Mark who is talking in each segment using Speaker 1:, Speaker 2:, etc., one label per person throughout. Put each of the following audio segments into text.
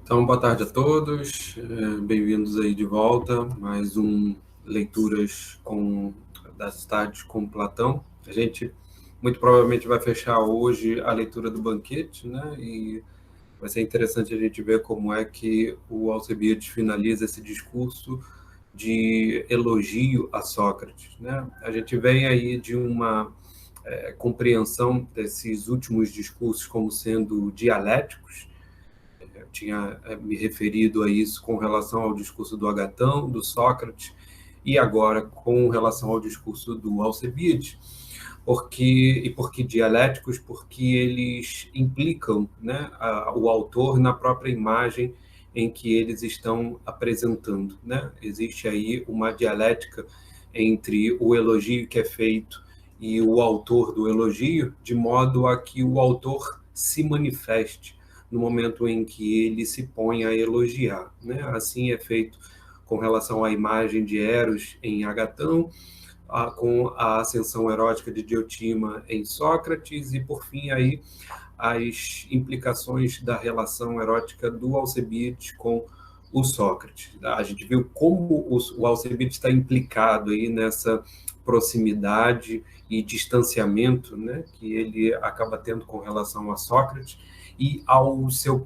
Speaker 1: Então, boa tarde a todos, bem-vindos aí de volta, mais um Leituras das Tardes com Platão. A gente muito provavelmente vai fechar hoje a leitura do Banquete, né? E vai ser interessante a gente ver como é que o Alcebiades finaliza esse discurso de elogio a Sócrates, né? A gente vem aí de uma compreensão desses últimos discursos como sendo dialéticos. Eu tinha me referido a isso com relação ao discurso do Agatão, do Sócrates, e agora com relação ao discurso do Alcebiades. Por que dialéticos? Porque eles implicam, né, o autor na própria imagem em que eles estão apresentando, né? Existe aí uma dialética entre o elogio que é feito e o autor do elogio, de modo a que o autor se manifeste no momento em que ele se põe a elogiar, né? Assim é feito com relação à imagem de Eros em Agatão, com a ascensão erótica de Diotima em Sócrates e, por fim, aí as implicações da relação erótica do Alcebiades com o Sócrates. A gente viu como o Alcebiades está implicado aí nessa proximidade e distanciamento, né, que ele acaba tendo com relação a Sócrates e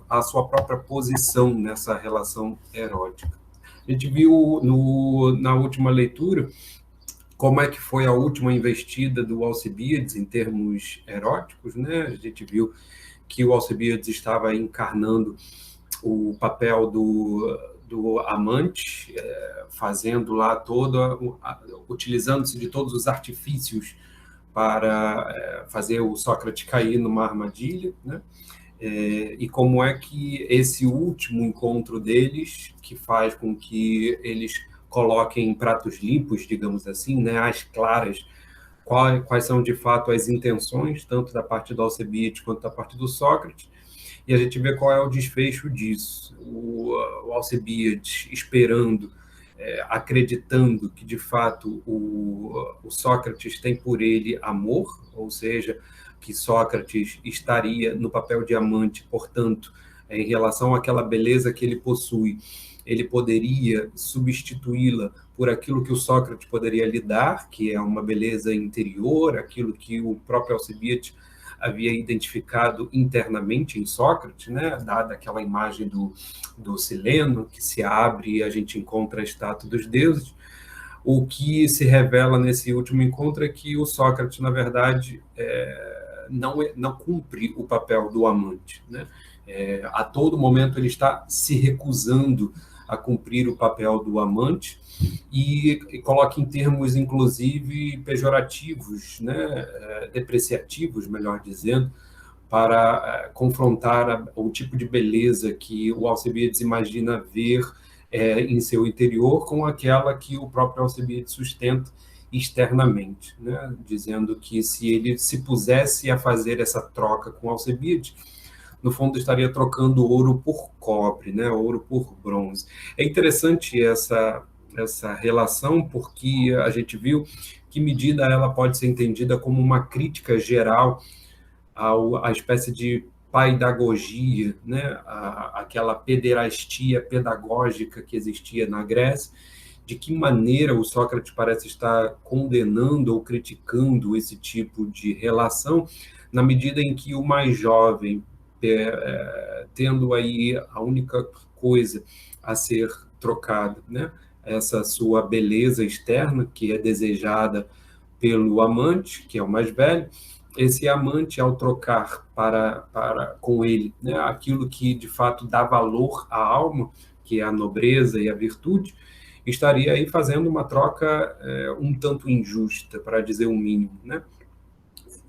Speaker 1: à sua própria posição nessa relação erótica. A gente viu na última leitura como é que foi a última investida do Alcebiades em termos eróticos, né? A gente viu que o Alcebiades estava encarnando o papel do amante, fazendo lá utilizando-se de todos os artifícios para fazer o Sócrates cair numa armadilha, né? E como é que esse último encontro deles, que faz com que eles coloquem em pratos limpos, digamos assim, né, às claras, quais são de fato as intenções, tanto da parte do Alcebiades quanto da parte do Sócrates, e a gente vê qual é o desfecho disso. O Alcebiades esperando, acreditando que de fato o Sócrates tem por ele amor, ou seja, que Sócrates estaria no papel de amante, portanto, em relação àquela beleza que ele possui, ele poderia substituí-la por aquilo que o Sócrates poderia lhe dar, que é uma beleza interior, aquilo que o próprio Alcebiades havia identificado internamente em Sócrates, né, dada aquela imagem do Sileno, que se abre e a gente encontra a estátua dos deuses. O que se revela nesse último encontro é que o Sócrates, na verdade, não cumpre o papel do amante, né? A todo momento ele está se recusando a cumprir o papel do amante e coloca em termos, inclusive, pejorativos, né? Depreciativos, melhor dizendo, para confrontar o tipo de beleza que o Alcebiades imagina ver em seu interior com aquela que o próprio Alcebiades sustenta externamente, né? Dizendo que se ele se pusesse a fazer essa troca com Alcebiades, no fundo estaria trocando ouro por cobre, né? Ouro por bronze. É interessante essa relação, porque a gente viu que medida ela pode ser entendida como uma crítica geral à espécie de paidagogia, né? Aquela pederastia pedagógica que existia na Grécia, de que maneira o Sócrates parece estar condenando ou criticando esse tipo de relação, na medida em que o mais jovem, tendo aí a única coisa a ser trocada, né? Essa sua beleza externa, que é desejada pelo amante, que é o mais velho, esse amante, ao trocar com ele, né, aquilo que de fato dá valor à alma, que é a nobreza e a virtude, estaria aí fazendo uma troca um tanto injusta, para dizer o mínimo, né?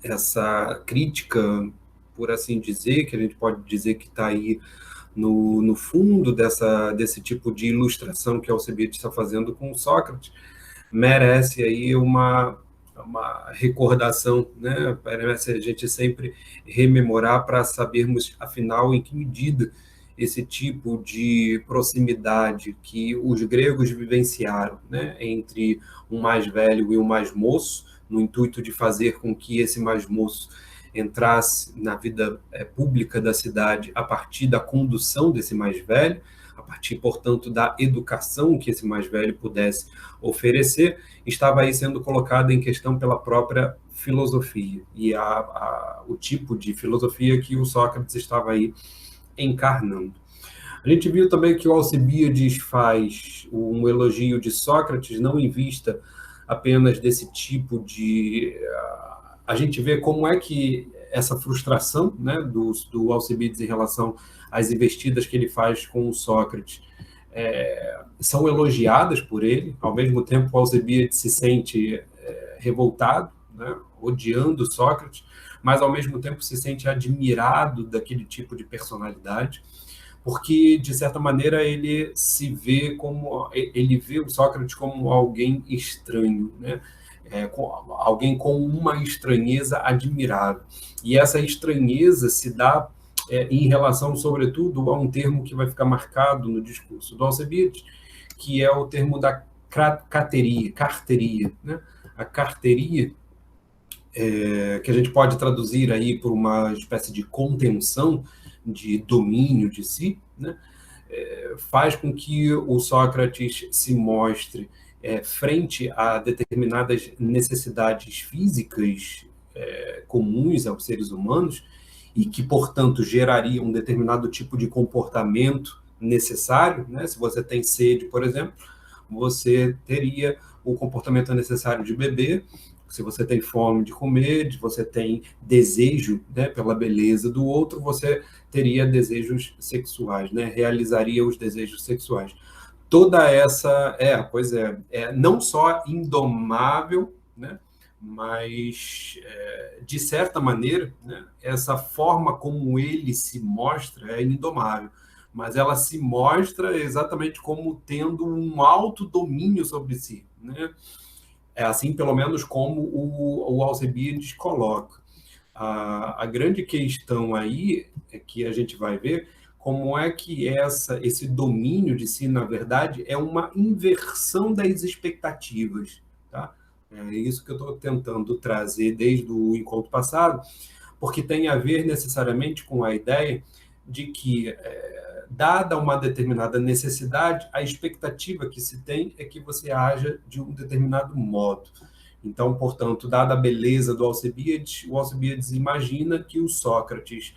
Speaker 1: Essa crítica, por assim dizer, que a gente pode dizer que está aí no fundo desse tipo de ilustração que Alcebiades está fazendo com Sócrates, merece aí uma recordação, né? Parece a gente sempre rememorar para sabermos, afinal, em que medida esse tipo de proximidade que os gregos vivenciaram, né, entre um mais velho e um mais moço, no intuito de fazer com que esse mais moço entrasse na vida pública da cidade a partir da condução desse mais velho, a partir, portanto, da educação que esse mais velho pudesse oferecer, estava aí sendo colocada em questão pela própria filosofia e o tipo de filosofia que o Sócrates estava aí encarnando. A gente viu também que o Alcibíades faz um elogio de Sócrates, não em vista apenas desse tipo de... A gente vê como é que essa frustração, né, do Alcibíades em relação às investidas que ele faz com o Sócrates são elogiadas por ele. Ao mesmo tempo, o Alcibíades se sente revoltado, né, odiando Sócrates, mas ao mesmo tempo se sente admirado daquele tipo de personalidade, porque de certa maneira ele vê o Sócrates como alguém estranho, né? Alguém com uma estranheza admirável. E essa estranheza se dá em relação, sobretudo, a um termo que vai ficar marcado no discurso do Alcibíades, que é o termo da carteria, né? A carteria, que a gente pode traduzir aí por uma espécie de contenção, de domínio de si, né? Faz com que o Sócrates se mostre frente a determinadas necessidades físicas comuns aos seres humanos e que, portanto, geraria um determinado tipo de comportamento necessário, né? Se você tem sede, por exemplo, você teria o comportamento necessário de beber. Se você tem fome de comer, se você tem desejo, né, pela beleza do outro, você teria desejos sexuais, né? Realizaria os desejos sexuais. Toda essa, não só indomável, né, mas, de certa maneira, né, essa forma como ele se mostra é indomável, mas ela se mostra exatamente como tendo um alto domínio sobre si, né? É assim, pelo menos, como o Alcibíades coloca. A grande questão aí é que a gente vai ver como é que esse domínio de si, na verdade, é uma inversão das expectativas. Tá? É isso que eu estou tentando trazer desde o encontro passado, porque tem a ver necessariamente com a ideia de que, dada uma determinada necessidade, a expectativa que se tem é que você haja de um determinado modo. Então, portanto, dada a beleza do Alcibíades, o Alcibíades imagina que o Sócrates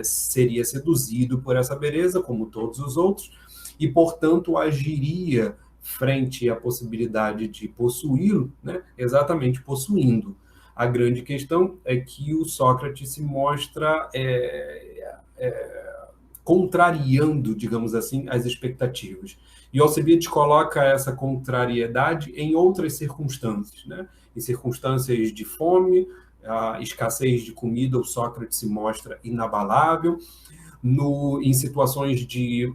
Speaker 1: seria seduzido por essa beleza, como todos os outros, e, portanto, agiria frente à possibilidade de possuí-lo, né, exatamente possuindo. A grande questão é que o Sócrates se mostra contrariando, digamos assim, as expectativas. E Alcibiades coloca essa contrariedade em outras circunstâncias, né? Em circunstâncias de fome, a escassez de comida, o Sócrates se mostra inabalável. Em situações de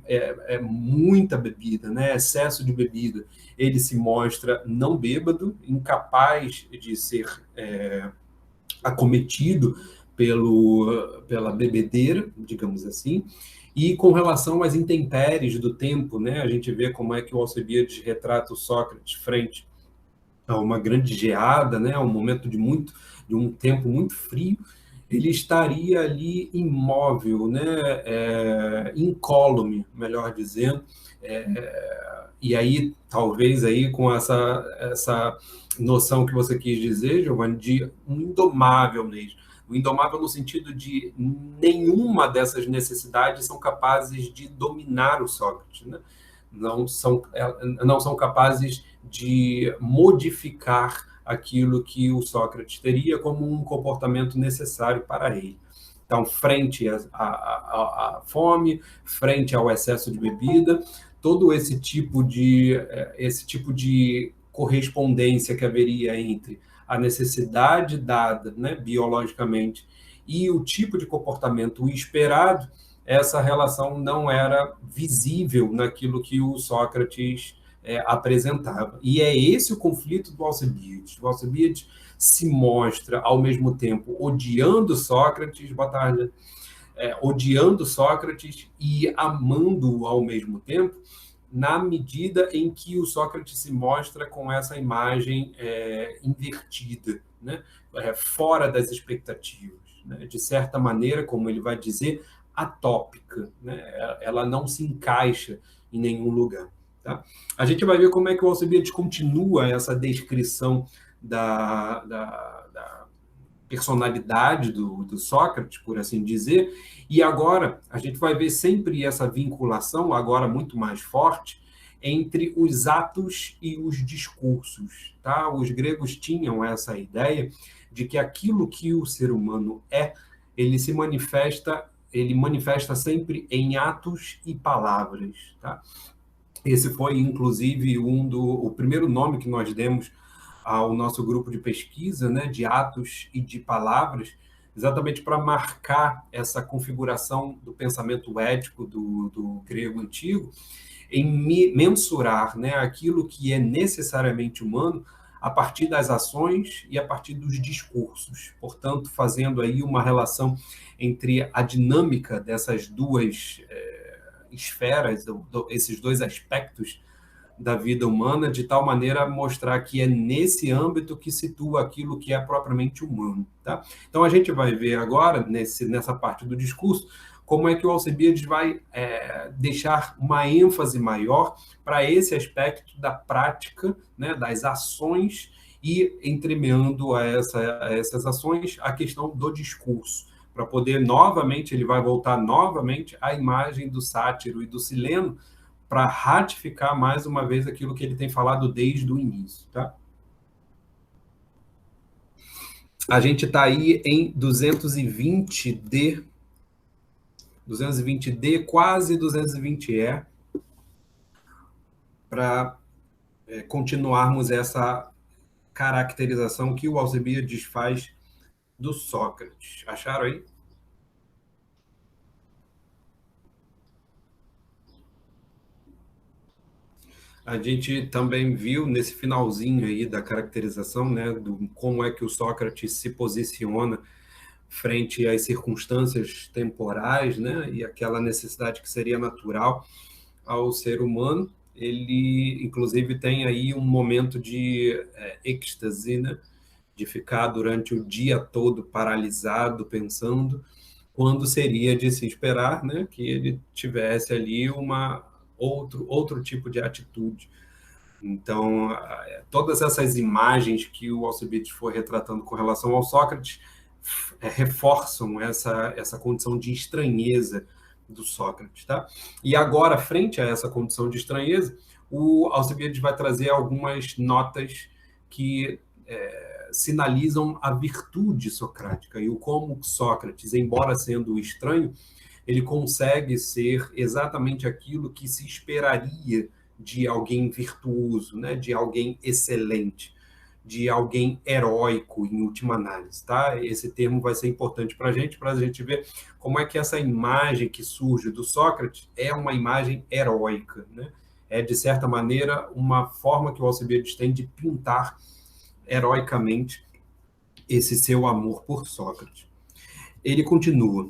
Speaker 1: muita bebida, né? Excesso de bebida, ele se mostra não bêbado, incapaz de ser acometido pela bebedeira, digamos assim. E com relação às intempéries do tempo, né, a gente vê como é que o Alcibiades retrata o Sócrates frente a uma grande geada, né, a um momento de um tempo muito frio. Ele estaria ali imóvel, né, incólume, melhor dizendo, e aí talvez aí com essa noção que você quis dizer, Giovanni, de um indomável mesmo. O indomável no sentido de nenhuma dessas necessidades são capazes de dominar o Sócrates, né? Não são capazes de modificar aquilo que o Sócrates teria como um comportamento necessário para ele. Então, frente à fome, frente ao excesso de bebida, todo esse tipo de correspondência que haveria entre a necessidade dada, né, biologicamente, e o tipo de comportamento esperado, essa relação não era visível naquilo que o Sócrates apresentava. E é esse o conflito do Alcebiades. O Alcebiades se mostra, ao mesmo tempo, odiando Sócrates, boa tarde, odiando Sócrates e amando-o ao mesmo tempo, na medida em que o Sócrates se mostra com essa imagem invertida, né? Fora das expectativas, né? De certa maneira, como ele vai dizer, atópica, né? Ela não se encaixa em nenhum lugar. Tá? A gente vai ver como é que o Alcebiades continua essa descrição da personalidade do Sócrates, por assim dizer, e agora a gente vai ver sempre essa vinculação, agora muito mais forte, entre os atos e os discursos. Tá? Os gregos tinham essa ideia de que aquilo que o ser humano ele se manifesta, ele manifesta sempre em atos e palavras. Tá? Esse foi, inclusive, o primeiro nome que nós demos ao nosso grupo de pesquisa, né, de atos e de palavras, exatamente para marcar essa configuração do pensamento ético do grego antigo, em mensurar, né, aquilo que é necessariamente humano a partir das ações e a partir dos discursos. Portanto, fazendo aí uma relação entre a dinâmica dessas duas esferas, esses dois aspectos da vida humana, de tal maneira a mostrar que é nesse âmbito que situa aquilo que é propriamente humano. Tá? Então, a gente vai ver agora, nessa parte do discurso, como é que o Alcebiades vai deixar uma ênfase maior para esse aspecto da prática, né, das ações, e entremeando a essas ações a questão do discurso, para poder novamente, ele vai voltar novamente à imagem do sátiro e do sileno, para ratificar mais uma vez aquilo que ele tem falado desde o início. Tá? A gente está aí em 220D, quase 220E, para continuarmos essa caracterização que o Alcebiades faz do Sócrates. Acharam aí? A gente também viu nesse finalzinho aí da caracterização, né, do como é que o Sócrates se posiciona frente às circunstâncias temporais, né, e aquela necessidade que seria natural ao ser humano. Ele, inclusive, tem aí um momento de êxtase, né, de ficar durante o dia todo paralisado, pensando, quando seria de se esperar, né, que ele tivesse ali outro tipo de atitude. Então, todas essas imagens que o Alcibiades foi retratando com relação ao Sócrates reforçam essa condição de estranheza do Sócrates. Tá? E agora, frente a essa condição de estranheza, o Alcibiades vai trazer algumas notas que sinalizam a virtude socrática e o como Sócrates, embora sendo estranho, ele consegue ser exatamente aquilo que se esperaria de alguém virtuoso, né? De alguém excelente, de alguém heróico, em última análise. Tá? Esse termo vai ser importante para a gente ver como é que essa imagem que surge do Sócrates é uma imagem heróica. Né? É, de certa maneira, uma forma que o Alcibiades tem de pintar heroicamente esse seu amor por Sócrates. Ele continua: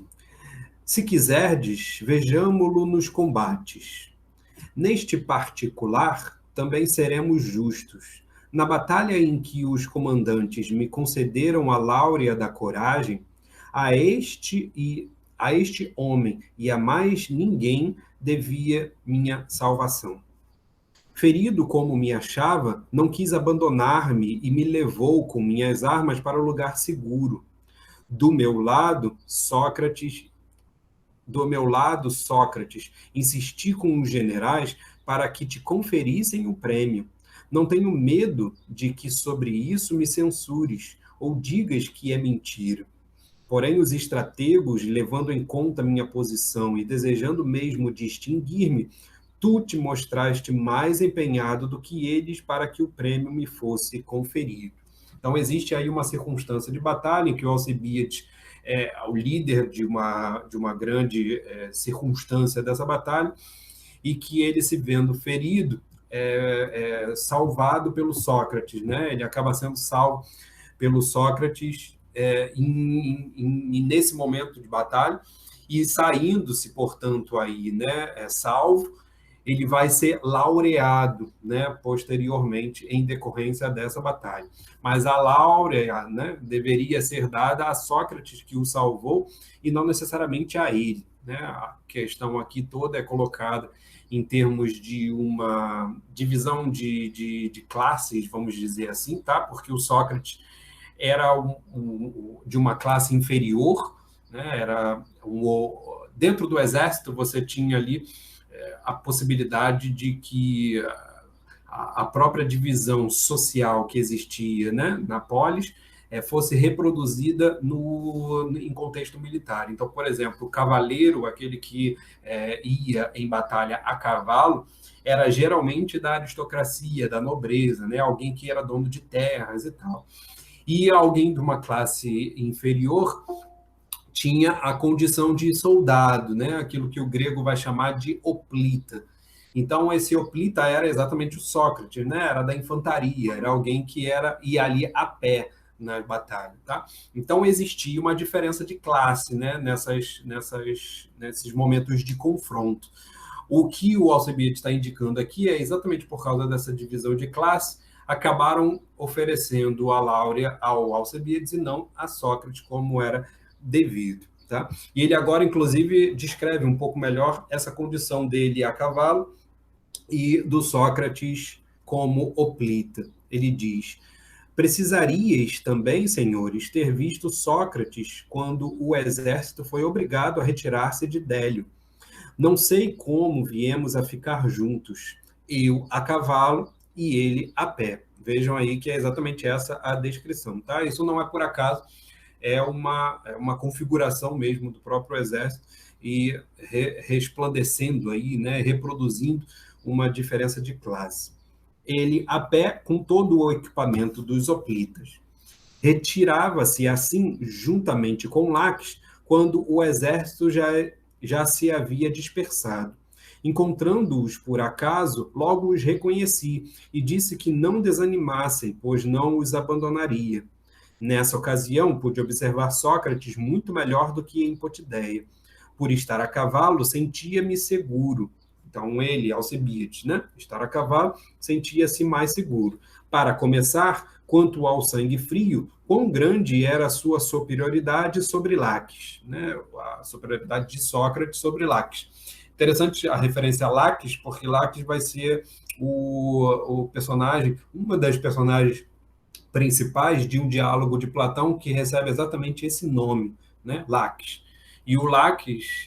Speaker 1: se quiserdes, vejamo-lo nos combates. Neste particular, também seremos justos. Na batalha em que os comandantes me concederam a láurea da coragem, a este homem e a mais ninguém devia minha salvação. Ferido como me achava, não quis abandonar-me e me levou com minhas armas para o lugar seguro. Do meu lado, Sócrates, insisti com os generais para que te conferissem o prêmio. Não tenho medo de que sobre isso me censures ou digas que é mentira. Porém, os estrategos, levando em conta minha posição e desejando mesmo distinguir-me, tu te mostraste mais empenhado do que eles para que o prêmio me fosse conferido. Então, existe aí uma circunstância de batalha em que o Alcibiades é o líder de uma grande circunstância dessa batalha, e que ele, se vendo ferido, salvado pelo Sócrates, né? Ele acaba sendo salvo pelo Sócrates nesse momento de batalha, e saindo-se, portanto, aí, né, salvo, ele vai ser laureado, né, posteriormente, em decorrência dessa batalha. Mas a láurea, né, deveria ser dada a Sócrates, que o salvou, e não necessariamente a ele. Né? A questão aqui toda é colocada em termos de uma divisão de classes, vamos dizer assim, tá? Porque o Sócrates era de uma classe inferior, né? Dentro do exército você tinha ali a possibilidade de que a própria divisão social que existia, né, na polis fosse reproduzida em contexto militar. Então, por exemplo, o cavaleiro, aquele que ia em batalha a cavalo, era geralmente da aristocracia, da nobreza, né, alguém que era dono de terras e tal. E alguém de uma classe inferior tinha a condição de soldado, né? Aquilo que o grego vai chamar de hoplita. Então, esse hoplita era exatamente o Sócrates, né? Era da infantaria, era alguém que ia ali a pé na batalha, tá? Então, existia uma diferença de classe, né? Nesses momentos de confronto. O que o Alcebiades está indicando aqui é exatamente por causa dessa divisão de classe, acabaram oferecendo a láurea ao Alcebiades e não a Sócrates, como era devido. Tá? E ele agora, inclusive, descreve um pouco melhor essa condição dele a cavalo e do Sócrates como hoplita. Ele diz: precisariais também, senhores, ter visto Sócrates quando o exército foi obrigado a retirar-se de Délio. Não sei como viemos a ficar juntos, eu a cavalo e ele a pé. Vejam aí que é exatamente essa a descrição, tá? Isso não é por acaso, é uma configuração mesmo do próprio exército e resplandecendo aí, né, reproduzindo uma diferença de classe. Ele a pé com todo o equipamento dos hoplitas. Retirava-se assim juntamente com Laques quando o exército já se havia dispersado. Encontrando-os por acaso, logo os reconheci e disse que não desanimassem, pois não os abandonaria. Nessa ocasião, pude observar Sócrates muito melhor do que em Potideia. Por estar a cavalo, sentia-me seguro. Então, ele, Alcebiades, né? Estar a cavalo, sentia-se mais seguro. Para começar, quanto ao sangue frio, quão grande era a sua superioridade sobre Laques, né? A superioridade de Sócrates sobre Laques. Interessante a referência a Laques, porque Laques vai ser o personagem, uma das personagens principais de um diálogo de Platão que recebe exatamente esse nome, né? Laques. E o Laques,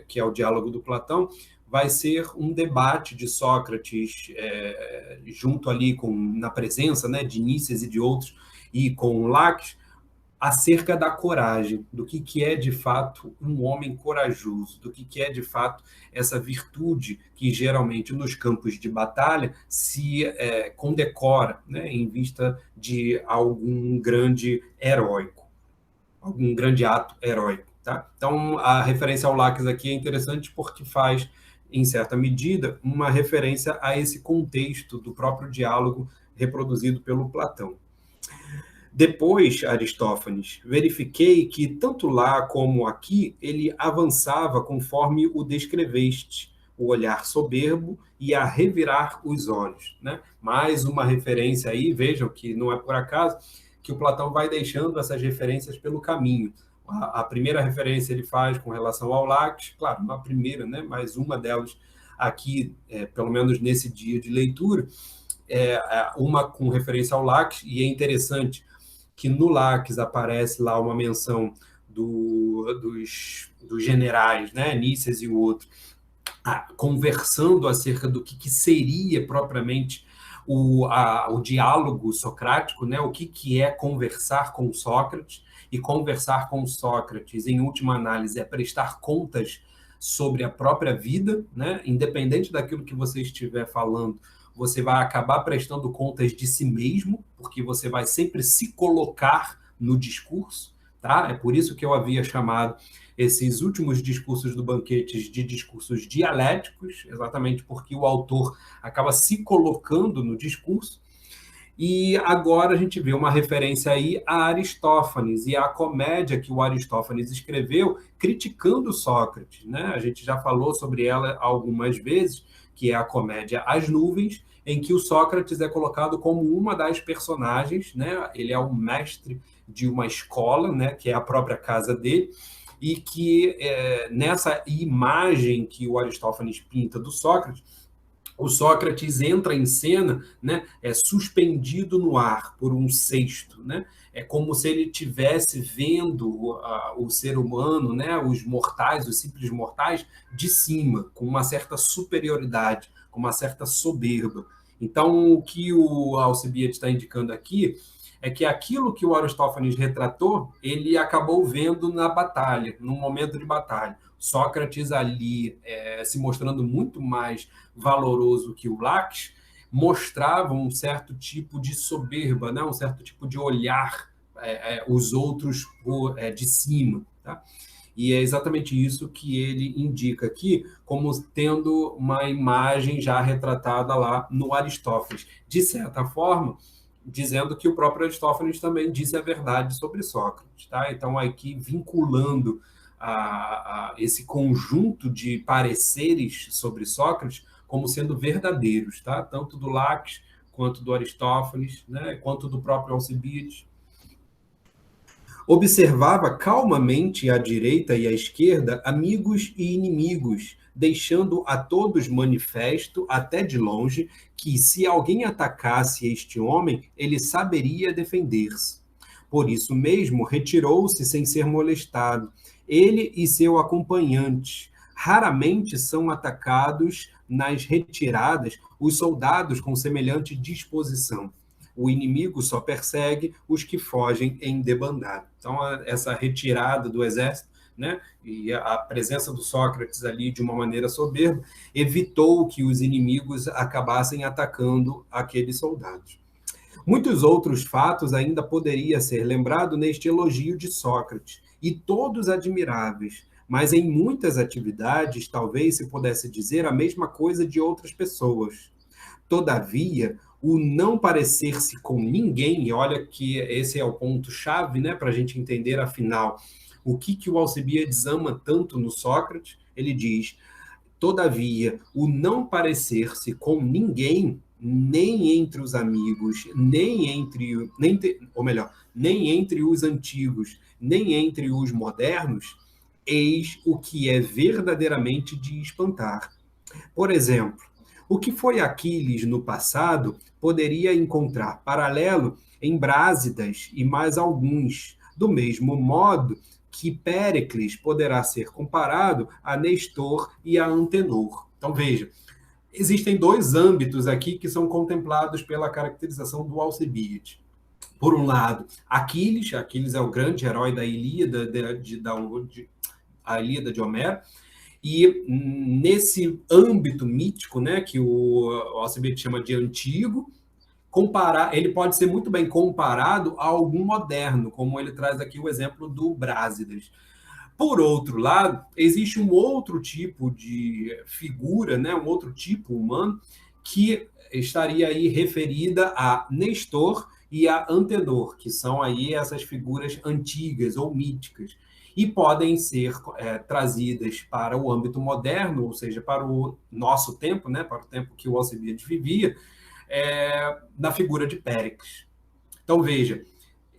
Speaker 1: que é o diálogo do Platão, vai ser um debate de Sócrates junto ali na presença, né, de Nícias e de outros, e com Laques, acerca da coragem, do que é de fato um homem corajoso, do que é de fato essa virtude que geralmente nos campos de batalha se condecora, né, em vista de algum grande heróico, algum grande ato heróico. Tá? Então, a referência ao Laques aqui é interessante porque faz, em certa medida, uma referência a esse contexto do próprio diálogo reproduzido pelo Platão. Depois, Aristófanes, verifiquei que tanto lá como aqui ele avançava conforme o descreveste, o olhar soberbo e a revirar os olhos. Né? Mais uma referência aí, vejam que não é por acaso que o Platão vai deixando essas referências pelo caminho. A primeira referência ele faz com relação ao Laques, claro, não a primeira, né? Mas uma delas aqui, pelo menos nesse dia de leitura, uma com referência ao Laques, e é interessante que no Laques aparece lá uma menção dos generais, né, Nícias e o outro, conversando acerca do que seria propriamente o diálogo socrático, né, o que é conversar com Sócrates, e conversar com Sócrates, em última análise, é prestar contas sobre a própria vida, né, independente daquilo que você estiver falando, você vai acabar prestando contas de si mesmo, porque você vai sempre se colocar no discurso, tá? É por isso que eu havia chamado esses últimos discursos do banquete de discursos dialéticos, exatamente porque o autor acaba se colocando no discurso. E agora a gente vê uma referência aí a Aristófanes e à comédia que o Aristófanes escreveu criticando Sócrates, né? A gente já falou sobre ela algumas vezes, que é a comédia As Nuvens, em que o Sócrates é colocado como uma das personagens, né? Ele é o mestre de uma escola, né? Que é a própria casa dele, e que nessa imagem que o Aristófanes pinta do Sócrates, o Sócrates entra em cena, né, suspendido no ar por um cesto, né? É como se ele estivesse vendo o ser humano, né, os mortais, os simples mortais, de cima, com uma certa superioridade, com uma certa soberba. Então, o que o Alcibiades está indicando aqui é que aquilo que o Aristófanes retratou, ele acabou vendo na batalha, no momento de batalha. Sócrates ali se mostrando muito mais valoroso que o Laques, mostrava um certo tipo de soberba, né? Um certo tipo de olhar os outros de cima. Tá? E é exatamente isso que ele indica aqui, como tendo uma imagem já retratada lá no Aristófanes. De certa forma, dizendo que o próprio Aristófanes também disse a verdade sobre Sócrates. Tá? Então, aqui vinculando esse conjunto de pareceres sobre Sócrates como sendo verdadeiros, tá? Tanto do Laques, quanto do Aristófanes, né? Quanto do próprio Alcibiades. Observava calmamente à direita e à esquerda amigos e inimigos, deixando a todos manifesto, até de longe, que se alguém atacasse este homem, ele saberia defender-se. Por isso mesmo, retirou-se sem ser molestado, ele e seu acompanhante. Raramente são atacados nas retiradas os soldados com semelhante disposição. O inimigo só persegue os que fogem em debandada. Então, essa retirada do exército, né, e a presença do Sócrates ali de uma maneira soberba, evitou que os inimigos acabassem atacando aqueles soldados. Muitos outros fatos ainda poderia ser lembrado neste elogio de Sócrates, e todos admiráveis, mas em muitas atividades talvez se pudesse dizer a mesma coisa de outras pessoas. Todavia, o não parecer-se com ninguém, e olha que esse é o ponto-chave, né, para a gente entender, afinal, o que o Alcibiades ama tanto no Sócrates, ele diz, todavia, o não parecer-se com ninguém, nem entre os amigos, nem entre os antigos, nem entre os modernos, eis o que é verdadeiramente de espantar. Por exemplo, o que foi Aquiles no passado poderia encontrar paralelo em Brásidas e mais alguns, do mesmo modo que Péricles poderá ser comparado a Nestor e a Antenor. Então, veja, existem dois âmbitos aqui que são contemplados pela caracterização do Alcibiades. Por um lado, Aquiles é o grande herói da Ilíada, a Ilíada de Homero, e nesse âmbito mítico, né, que o Alcibiades chama de antigo, ele pode ser muito bem comparado a algum moderno, como ele traz aqui o exemplo do Brásidas. Por outro lado, existe um outro tipo de figura, né, um outro tipo humano, que estaria aí referida a Nestor e a Antenor, que são aí essas figuras antigas ou míticas, e podem ser trazidas para o âmbito moderno, ou seja, para o nosso tempo, né, para o tempo que o Alcibiades vivia, na figura de Péricles. Então, veja,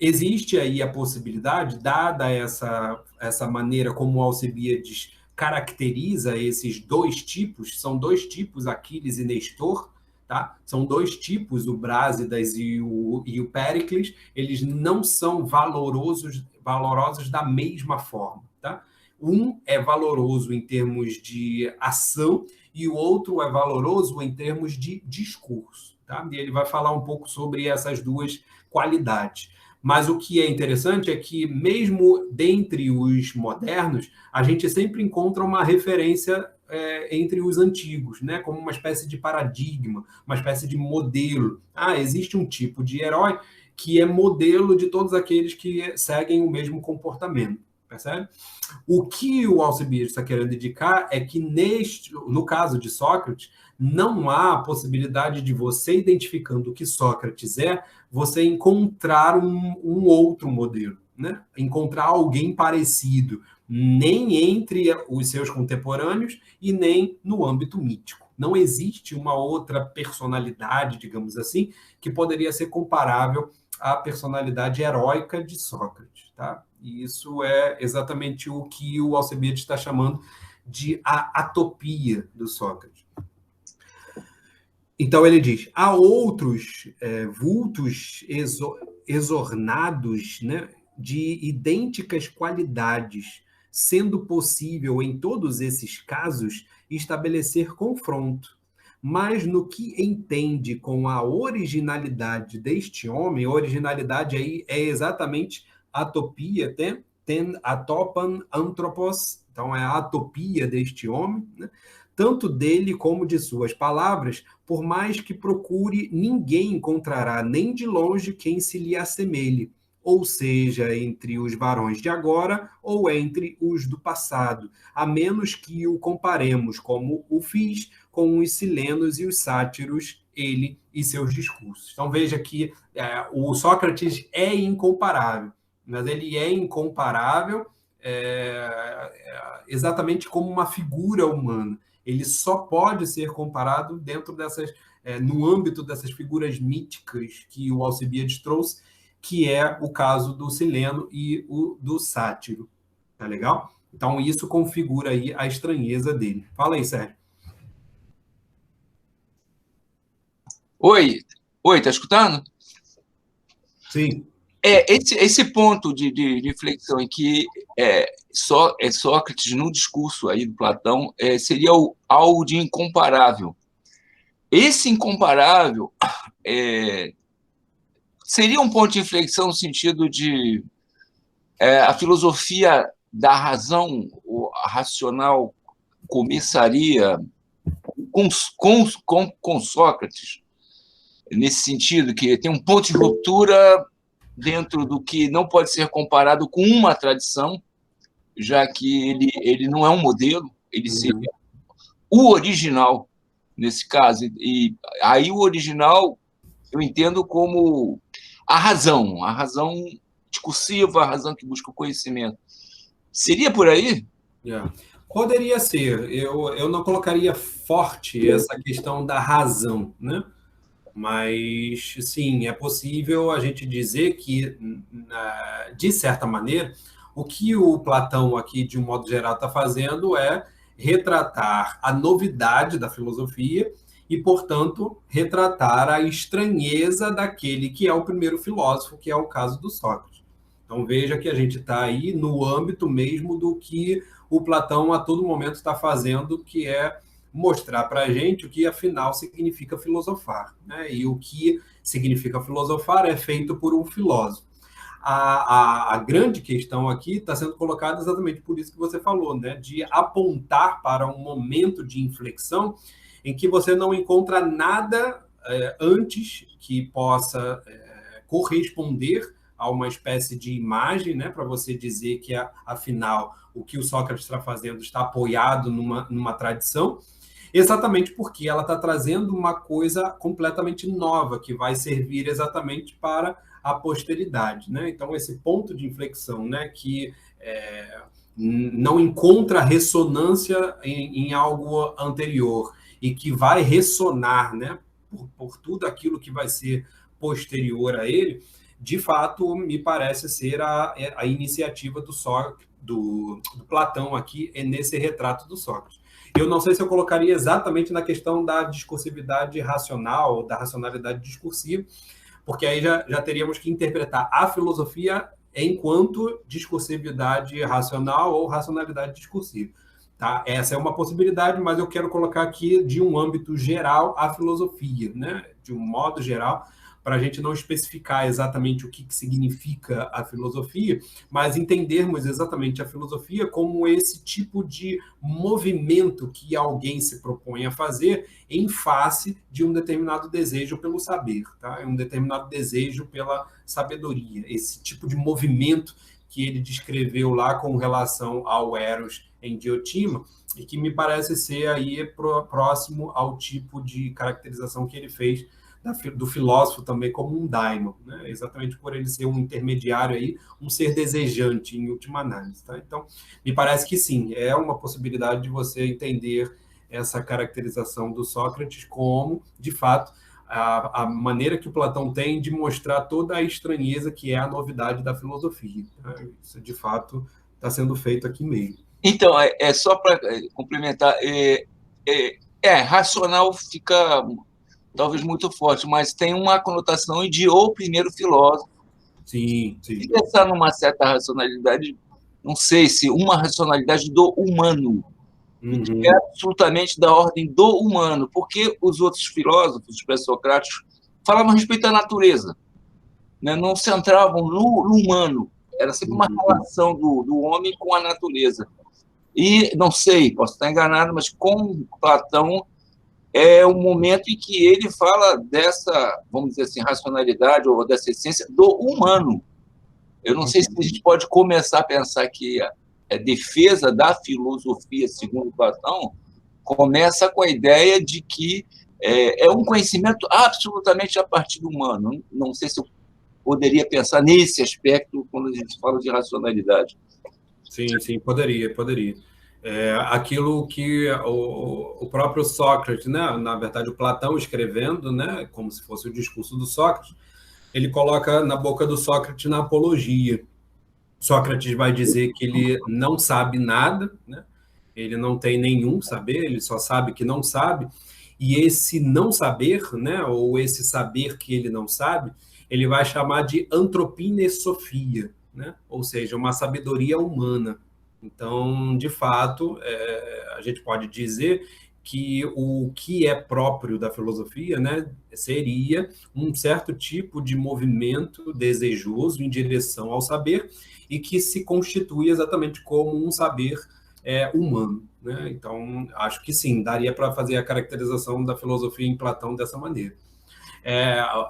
Speaker 1: existe aí a possibilidade, dada essa maneira como o Alcibiades caracteriza esses dois tipos, são dois tipos, Aquiles e Nestor, tá? São dois tipos, o Brásidas e o Péricles, eles não são valorosos da mesma forma. Tá? Um é valoroso em termos de ação e o outro é valoroso em termos de discurso. Tá? E ele vai falar um pouco sobre essas duas qualidades. Mas o que é interessante é que, mesmo dentre os modernos, a gente sempre encontra uma referência entre os antigos, né? Como uma espécie de paradigma, uma espécie de modelo. Existe um tipo de herói que é modelo de todos aqueles que seguem o mesmo comportamento, percebe? O que o Alcibiades está querendo indicar é que, no caso de Sócrates, não há possibilidade de você, identificando o que Sócrates é, você encontrar um outro modelo, né? Encontrar alguém parecido, nem entre os seus contemporâneos e nem no âmbito mítico. Não existe uma outra personalidade, digamos assim, que poderia ser comparável à personalidade heróica de Sócrates, tá? E isso é exatamente o que o Alcibiades está chamando de a atopia do Sócrates. Então ele diz, há outros vultos exornados, né, de idênticas qualidades, sendo possível, em todos esses casos, estabelecer confronto. Mas no que entende com a originalidade deste homem, a originalidade aí é exatamente a atopia, ten atopan anthropos, então é a atopia deste homem, né? Tanto dele como de suas palavras, por mais que procure, ninguém encontrará nem de longe quem se lhe assemelhe, ou seja, entre os varões de agora ou entre os do passado, a menos que o comparemos, como o fiz, com os silenos e os sátiros, ele e seus discursos. Então veja que o Sócrates é incomparável, mas ele é incomparável exatamente como uma figura humana. Ele só pode ser comparado dentro no âmbito dessas figuras míticas que o Alcibiades trouxe, que é o caso do Sileno e o do Sátiro. Tá legal? Então, isso configura aí a estranheza dele. Fala aí, Sérgio.
Speaker 2: Oi, tá escutando?
Speaker 1: Sim.
Speaker 2: Esse ponto de reflexão em que Sócrates, no discurso aí do Platão, seria algo de incomparável. Esse incomparável seria um ponto de inflexão no sentido de a filosofia da razão, a racional, começaria com Sócrates, nesse sentido, que tem um ponto de ruptura dentro do que não pode ser comparado com uma tradição, já que ele não é um modelo, ele seria o original, nesse caso. E aí o original eu entendo como a razão discursiva, a razão que busca o conhecimento. Seria por aí?
Speaker 1: Poderia ser. Eu não colocaria forte essa questão da razão, né? Mas, sim, é possível a gente dizer que, de certa maneira, o que o Platão aqui, de um modo geral, está fazendo é retratar a novidade da filosofia e, portanto, retratar a estranheza daquele que é o primeiro filósofo, que é o caso do Sócrates. Então, veja que a gente está aí no âmbito mesmo do que o Platão a todo momento está fazendo, que é mostrar para a gente o que, afinal, significa filosofar, né? E o que significa filosofar é feito por um filósofo. A grande questão aqui está sendo colocada exatamente por isso que você falou, né? De apontar para um momento de inflexão em que você não encontra nada antes que possa corresponder a uma espécie de imagem, né? Para você dizer que, afinal, o que o Sócrates está fazendo está apoiado numa tradição, exatamente porque ela está trazendo uma coisa completamente nova, que vai servir exatamente para a posteridade, né? Então, esse ponto de inflexão, né, que não encontra ressonância em algo anterior e que vai ressonar, né, por tudo aquilo que vai ser posterior a ele, de fato, me parece ser a iniciativa do Platão aqui nesse retrato do Sócrates. Eu não sei se eu colocaria exatamente na questão da discursividade racional, da racionalidade discursiva, porque aí já teríamos que interpretar a filosofia enquanto discursividade racional ou racionalidade discursiva. Tá? Essa é uma possibilidade, mas eu quero colocar aqui de um âmbito geral a filosofia, né? De um modo geral, para a gente não especificar exatamente o que significa a filosofia, mas entendermos exatamente a filosofia como esse tipo de movimento que alguém se propõe a fazer em face de um determinado desejo pelo saber, tá? Um determinado desejo pela sabedoria, esse tipo de movimento que ele descreveu lá com relação ao Eros em Diotima, e que me parece ser aí próximo ao tipo de caracterização que ele fez do filósofo também como um daimon, né? Exatamente por ele ser um intermediário aí, um ser desejante em última análise, tá? Então, me parece que sim, é uma possibilidade de você entender essa caracterização do Sócrates como, de fato, a maneira que o Platão tem de mostrar toda a estranheza que é a novidade da filosofia, tá? Isso, de fato, está sendo feito aqui mesmo.
Speaker 2: Então, só para complementar, racional fica talvez muito forte, mas tem uma conotação de o primeiro filósofo.
Speaker 1: Sim, sim.
Speaker 2: Se pensar numa certa racionalidade, não sei se uma racionalidade do humano, que é absolutamente da ordem do humano, porque os outros filósofos, os pré-socráticos, falavam a respeito da natureza, né? Não centravam no humano, era sempre uma relação do homem com a natureza. E, não sei, posso estar enganado, mas com Platão é o momento em que ele fala dessa, vamos dizer assim, racionalidade ou dessa essência do humano. Eu não sei se a gente pode começar a pensar que a defesa da filosofia, segundo Platão, começa com a ideia de que é um conhecimento absolutamente a partir do humano. Não sei se eu poderia pensar nesse aspecto quando a gente fala de racionalidade.
Speaker 1: Sim, poderia. Aquilo que o próprio Sócrates, né, na verdade o Platão escrevendo, né, como se fosse o discurso do Sócrates, ele coloca na boca do Sócrates na apologia. Sócrates vai dizer que ele não sabe nada, né? Ele não tem nenhum saber, ele só sabe que não sabe, e esse não saber, né, ou esse saber que ele não sabe, ele vai chamar de antropinesofia, né? Ou seja, uma sabedoria humana. Então, de fato, a gente pode dizer que o que é próprio da filosofia, né, seria um certo tipo de movimento desejoso em direção ao saber e que se constitui exatamente como um saber humano, né? Então, acho que sim, daria para fazer a caracterização da filosofia em Platão dessa maneira.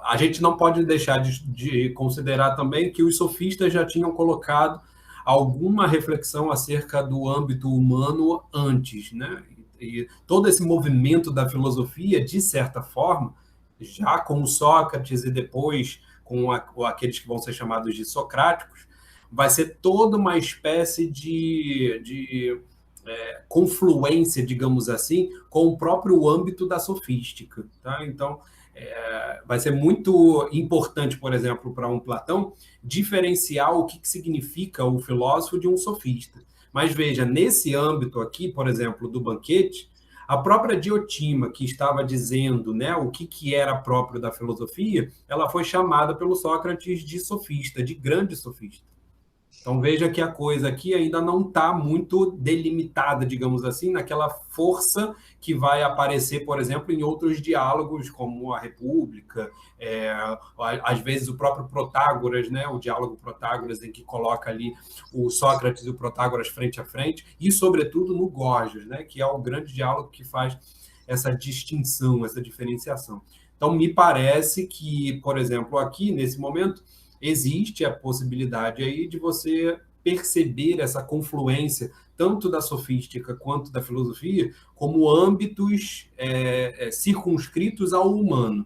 Speaker 1: A gente não pode deixar de considerar também que os sofistas já tinham colocado alguma reflexão acerca do âmbito humano antes, né? E todo esse movimento da filosofia, de certa forma, já com Sócrates e depois com aqueles que vão ser chamados de socráticos, vai ser toda uma espécie de confluência, digamos assim, com o próprio âmbito da sofística, tá? Então, vai ser muito importante, por exemplo, para um Platão, diferenciar o que significa o filósofo de um sofista. Mas veja, nesse âmbito aqui, por exemplo, do banquete, a própria Diotima, que estava dizendo, né, o que era próprio da filosofia, ela foi chamada pelo Sócrates de sofista, de grande sofista. Então veja que a coisa aqui ainda não está muito delimitada, digamos assim, naquela força que vai aparecer, por exemplo, em outros diálogos, como a República, às vezes o próprio Protágoras, né, o diálogo Protágoras, em que coloca ali o Sócrates e o Protágoras frente a frente, e, sobretudo, no Gorgias, né, que é o grande diálogo que faz essa distinção, essa diferenciação. Então, me parece que, por exemplo, aqui, nesse momento, existe a possibilidade aí de você perceber essa confluência tanto da sofística quanto da filosofia como âmbitos circunscritos ao humano.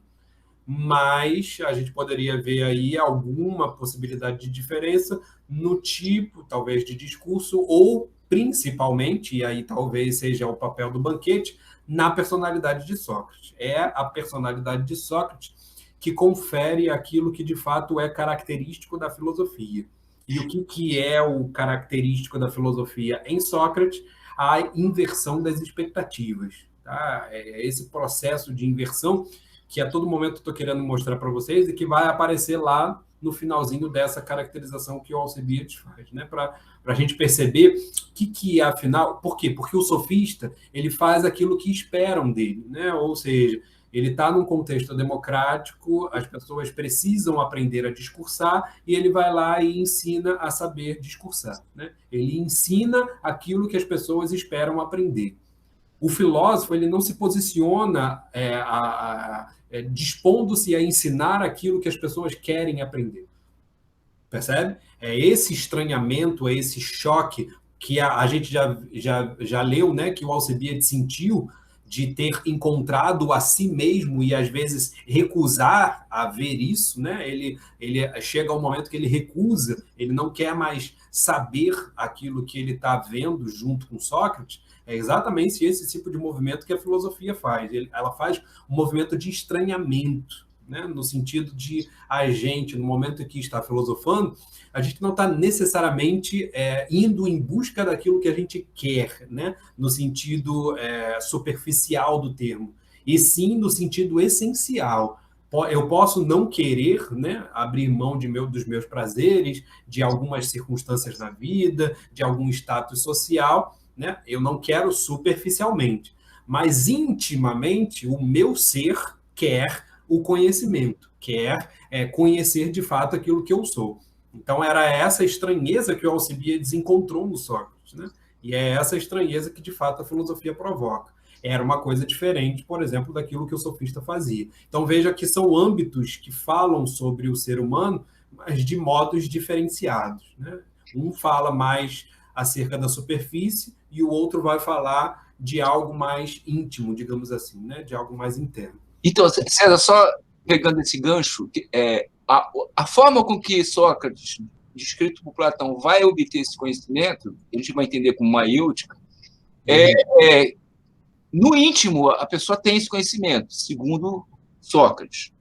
Speaker 1: Mas a gente poderia ver aí alguma possibilidade de diferença no tipo, talvez, de discurso ou, principalmente, e aí talvez seja o papel do banquete, na personalidade de Sócrates. É a personalidade de Sócrates que confere aquilo que, de fato, é característico da filosofia. E o que é o característico da filosofia em Sócrates? A inversão das expectativas. Tá? É esse processo de inversão que a todo momento estou querendo mostrar para vocês e que vai aparecer lá no finalzinho dessa caracterização que o Alcibiades faz, né? Para a gente perceber o que é, afinal... Por quê? Porque o sofista ele faz aquilo que esperam dele, né? Ou seja, Ele está num contexto democrático, as pessoas precisam aprender a discursar, e ele vai lá e ensina a saber discursar, né? Ele ensina aquilo que as pessoas esperam aprender. O filósofo, ele não se posiciona dispondo-se a ensinar aquilo que as pessoas querem aprender. Percebe? É esse estranhamento, é esse choque que a gente já leu, né, que o Alcibiades sentiu de ter encontrado a si mesmo e, às vezes, recusar a ver isso, né? Ele chega a um momento que ele recusa, ele não quer mais saber aquilo que ele está vendo junto com Sócrates. É exatamente esse tipo de movimento que a filosofia faz. Ela faz um movimento de estranhamento, né? No sentido de a gente, no momento em que está filosofando, a gente não está necessariamente indo em busca daquilo que a gente quer, né? No sentido superficial do termo, e sim no sentido essencial. Eu posso não querer, né, abrir mão dos meus prazeres, de algumas circunstâncias na vida, de algum status social, né? Eu não quero superficialmente, mas intimamente o meu ser quer o conhecimento, quer conhecer de fato aquilo que eu sou. Então, era essa estranheza que o Alcibiades encontrou no Sócrates, né? E é essa estranheza que, de fato, a filosofia provoca. Era uma coisa diferente, por exemplo, daquilo que o sofista fazia. Então, veja que são âmbitos que falam sobre o ser humano, mas de modos diferenciados, né? Um fala mais acerca da superfície e o outro vai falar de algo mais íntimo, digamos assim, né? De algo mais interno.
Speaker 2: Então, César, só pegando esse gancho, a forma com que Sócrates, descrito por Platão, vai obter esse conhecimento, a gente vai entender como maêutica, no íntimo, a pessoa tem esse conhecimento, segundo Sócrates.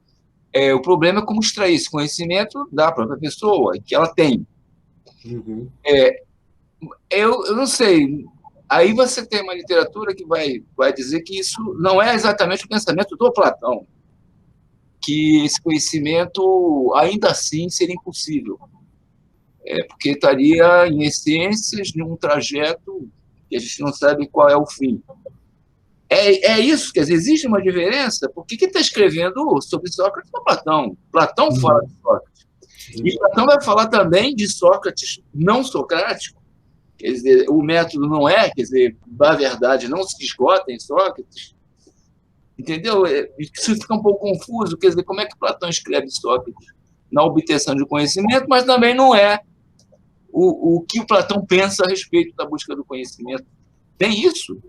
Speaker 2: O problema é como extrair esse conhecimento da própria pessoa, que ela tem.
Speaker 1: Uhum.
Speaker 2: Eu não sei. Aí você tem uma literatura que vai dizer que isso não é exatamente o pensamento do Platão, que esse conhecimento, ainda assim, seria impossível, porque estaria em essências de um trajeto que a gente não sabe qual é o fim. É isso, quer dizer, existe uma diferença, porque quem está escrevendo sobre Sócrates é Platão. Platão fala de Sócrates. E Platão vai falar também de Sócrates não socrático. Quer dizer, o método não quer dizer, a verdade não se esgota em Sócrates. Entendeu? Isso fica um pouco confuso, quer dizer, como é que Platão escreve Sócrates na obtenção de conhecimento, mas também não é o que o Platão pensa a respeito da busca do conhecimento. Tem isso?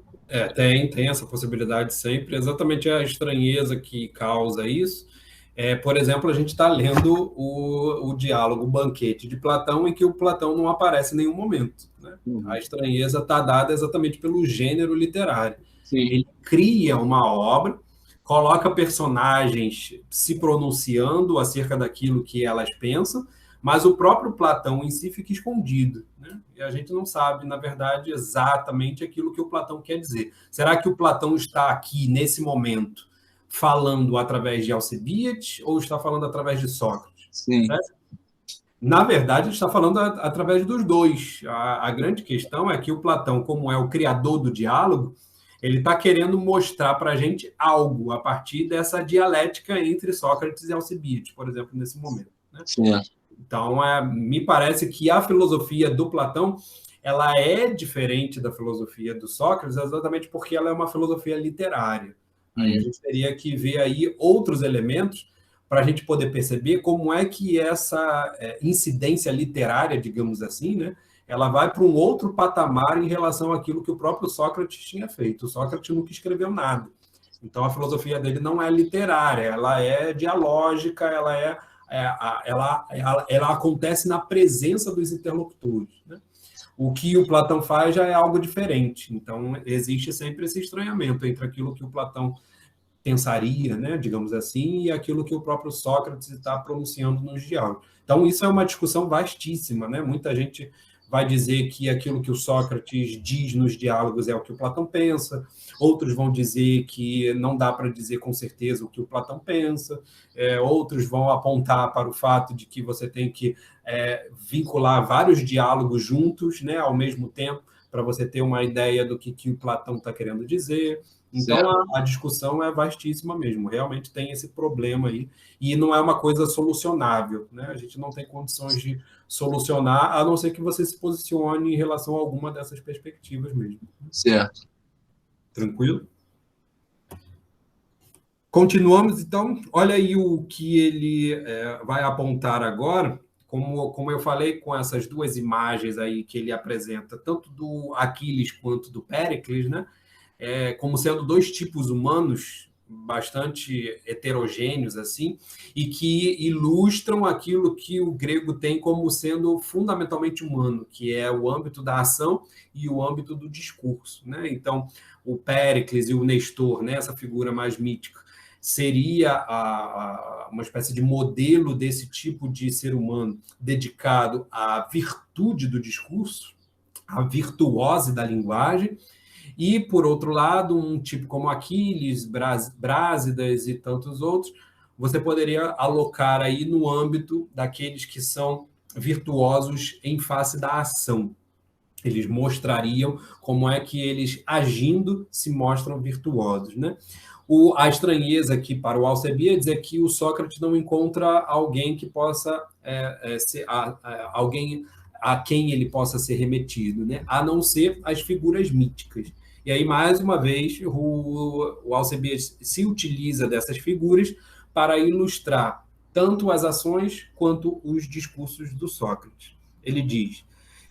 Speaker 1: Tem essa possibilidade sempre, exatamente a estranheza que causa isso. Por exemplo, a gente está lendo o diálogo, o banquete de Platão, em que o Platão não aparece em nenhum momento, né? A estranheza está dada exatamente pelo gênero literário.
Speaker 2: Sim.
Speaker 1: Ele cria uma obra, coloca personagens se pronunciando acerca daquilo que elas pensam, mas o próprio Platão em si fica escondido, né? E a gente não sabe, na verdade, exatamente aquilo que o Platão quer dizer. Será que o Platão está aqui, nesse momento, falando através de Alcibiades ou está falando através de Sócrates?
Speaker 2: Sim.
Speaker 1: Certo? Na verdade, ele está falando através dos dois. A grande questão é que o Platão, como é o criador do diálogo, ele está querendo mostrar para a gente algo a partir dessa dialética entre Sócrates e Alcibiades, por exemplo, nesse momento, né?
Speaker 2: Sim.
Speaker 1: Então, me parece que a filosofia do Platão ela é diferente da filosofia do Sócrates, exatamente porque ela é uma filosofia literária. Aí a gente teria que ver aí outros elementos para a gente poder perceber como é que essa incidência literária, digamos assim, né, ela vai para um outro patamar em relação àquilo que o próprio Sócrates tinha feito. O Sócrates nunca escreveu nada. Então, a filosofia dele não é literária, ela é dialógica, ela acontece na presença dos interlocutores, né? O que o Platão faz já é algo diferente. Então, existe sempre esse estranhamento entre aquilo que o Platão pensaria, né, digamos assim, e aquilo que o próprio Sócrates está pronunciando nos diálogos. Então, isso é uma discussão vastíssima, né? Muita gente vai dizer que aquilo que o Sócrates diz nos diálogos é o que o Platão pensa, outros vão dizer que não dá para dizer com certeza o que o Platão pensa, outros vão apontar para o fato de que você tem que vincular vários diálogos juntos, né, ao mesmo tempo, para você ter uma ideia do que o Platão está querendo dizer. Então, a discussão é vastíssima mesmo, realmente tem esse problema aí, e não é uma coisa solucionável, né? A gente não tem condições de solucionar, a não ser que você se posicione em relação a alguma dessas perspectivas mesmo.
Speaker 2: Certo.
Speaker 1: Tranquilo? Continuamos, então. Olha aí o que ele vai apontar agora. Como eu falei, com essas duas imagens aí que ele apresenta, tanto do Aquiles quanto do Péricles, né? Como sendo dois tipos humanos bastante heterogêneos assim, e que ilustram aquilo que o grego tem como sendo fundamentalmente humano, que é o âmbito da ação e o âmbito do discurso, né? Então, o Péricles e o Nestor, né, essa figura mais mítica, seria uma espécie de modelo desse tipo de ser humano dedicado à virtude do discurso, à virtuose da linguagem, e, por outro lado, um tipo como Aquiles, Brásidas e tantos outros, você poderia alocar aí no âmbito daqueles que são virtuosos em face da ação. Eles mostrariam como é que eles, agindo, se mostram virtuosos, né? A estranheza aqui para o Alcebiades é que o Sócrates não encontra alguém que possa ser alguém a quem ele possa ser remetido, né? A não ser as figuras míticas. E aí, mais uma vez, o Alcebiades se utiliza dessas figuras para ilustrar tanto as ações quanto os discursos do Sócrates. Ele diz: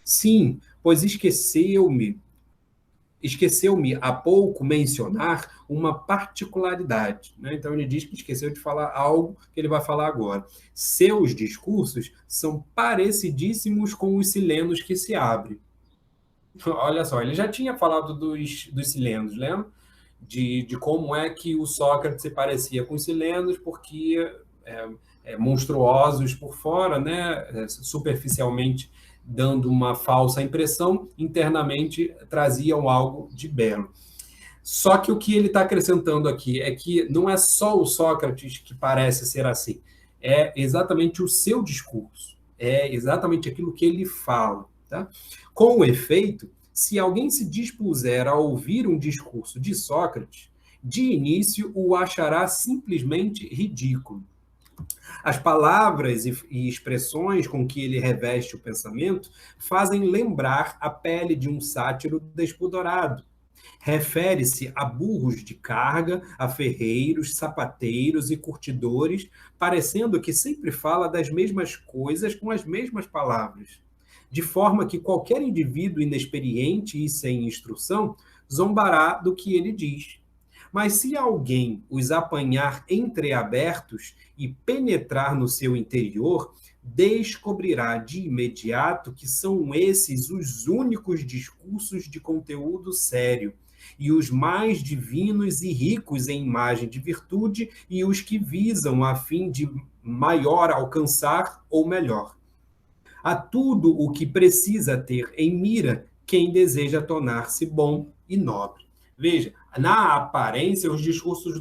Speaker 1: sim, pois esqueceu-me há pouco mencionar uma particularidade, né? Então ele diz que esqueceu de falar algo que ele vai falar agora. Seus discursos são parecidíssimos com os silenos que se abrem. Olha só, ele já tinha falado dos silenos, lembra? De como é que o Sócrates se parecia com os silenos, porque monstruosos por fora, né? Superficialmente dando uma falsa impressão, internamente traziam algo de belo. Só que o que ele está acrescentando aqui é que não é só o Sócrates que parece ser assim, é exatamente o seu discurso, é exatamente aquilo que ele fala. Tá? Com efeito, se alguém se dispuser a ouvir um discurso de Sócrates, de início o achará simplesmente ridículo. As palavras e expressões com que ele reveste o pensamento fazem lembrar a pele de um sátiro despudorado. Refere-se a burros de carga, a ferreiros, sapateiros e curtidores, parecendo que sempre fala das mesmas coisas com as mesmas palavras. De forma que qualquer indivíduo inexperiente e sem instrução zombará do que ele diz. Mas se alguém os apanhar entreabertos e penetrar no seu interior, descobrirá de imediato que são esses os únicos discursos de conteúdo sério, e os mais divinos e ricos em imagem de virtude, e os que visam a fim de maior alcançar ou melhor. A tudo o que precisa ter em mira quem deseja tornar-se bom e nobre. Veja, na aparência, os discursos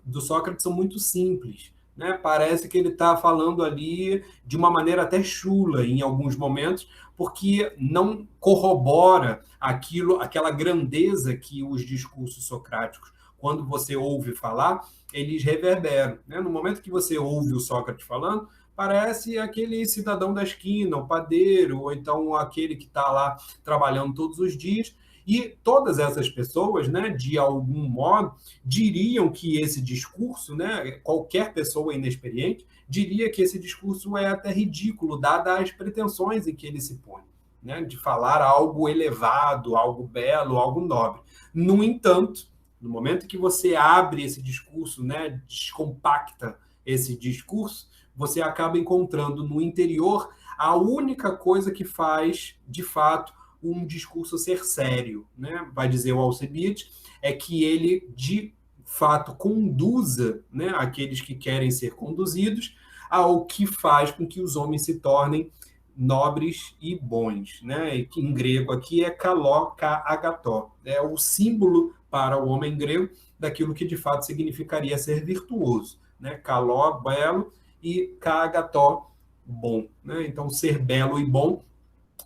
Speaker 1: do Sócrates são muito simples, né? Parece que ele está falando ali de uma maneira até chula em alguns momentos, porque não corrobora aquela grandeza que os discursos socráticos, quando você ouve falar, eles reverberam. Né? No momento que você ouve o Sócrates falando, parece aquele cidadão da esquina, o padeiro, ou então aquele que está lá trabalhando todos os dias. E todas essas pessoas, né, de algum modo, diriam que esse discurso, né, qualquer pessoa inexperiente, diria que esse discurso é até ridículo, dadas as pretensões em que ele se põe, né, de falar algo elevado, algo belo, algo nobre. No entanto, no momento que você abre esse discurso, né, descompacta esse discurso, você acaba encontrando no interior a única coisa que faz, de fato, um discurso ser sério, né? Vai dizer o Alcebiades, é que ele, de fato, conduza, né, aqueles que querem ser conduzidos ao que faz com que os homens se tornem nobres e bons, né? E que em grego aqui é kaló, ka-agató. É o símbolo para o homem grego daquilo que de fato significaria ser virtuoso, né? Kaló, belo, e ka-agató, bom, né? Então, ser belo e bom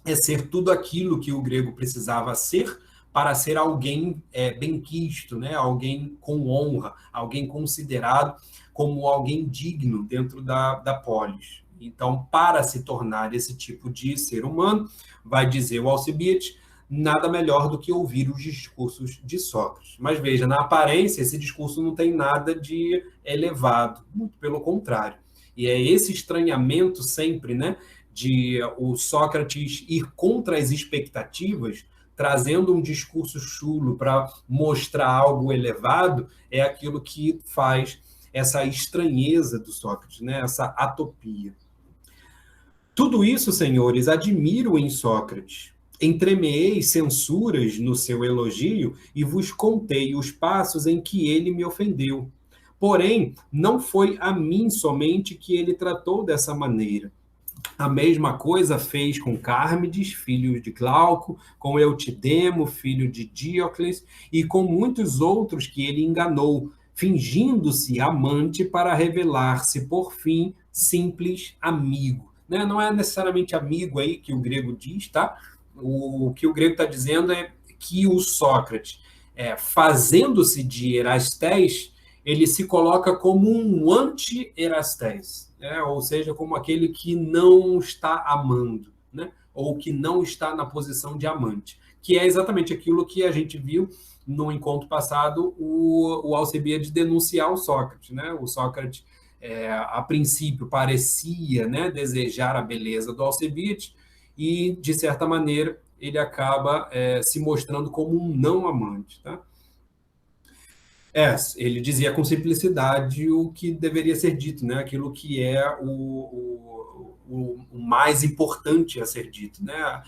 Speaker 1: é ser tudo aquilo que o grego precisava ser para ser alguém benquisto, né? Alguém com honra, alguém considerado como alguém digno dentro da polis. Então, para se tornar esse tipo de ser humano, vai dizer o Alcibiades, nada melhor do que ouvir os discursos de Sócrates. Mas veja, na aparência, esse discurso não tem nada de elevado, muito pelo contrário. E é esse estranhamento sempre, né, de o Sócrates ir contra as expectativas, trazendo um discurso chulo para mostrar algo elevado, é aquilo que faz essa estranheza do Sócrates, né, essa atopia. Tudo isso, senhores, admiro em Sócrates. Entremeei censuras no seu elogio e vos contei os passos em que ele me ofendeu. Porém, não foi a mim somente que ele tratou dessa maneira. A mesma coisa fez com Cármides, filho de Glauco, com Eutidemo, filho de Diocles, e com muitos outros que ele enganou, fingindo-se amante para revelar-se, por fim, simples amigo. Né? Não é necessariamente amigo aí que o grego diz, tá? O que o grego está dizendo é que o Sócrates, fazendo-se de Erastés, ele se coloca como um anti-Erastés, né? Ou seja, como aquele que não está amando, né? Ou que não está na posição de amante, que é exatamente aquilo que a gente viu no encontro passado, o Alcibiades denunciar o Sócrates, né? O Sócrates, a princípio, parecia, né, desejar a beleza do Alcibiades e, de certa maneira, ele acaba se mostrando como um não amante, tá? Ele dizia com simplicidade o que deveria ser dito, né? Aquilo que é o mais importante a ser dito, né?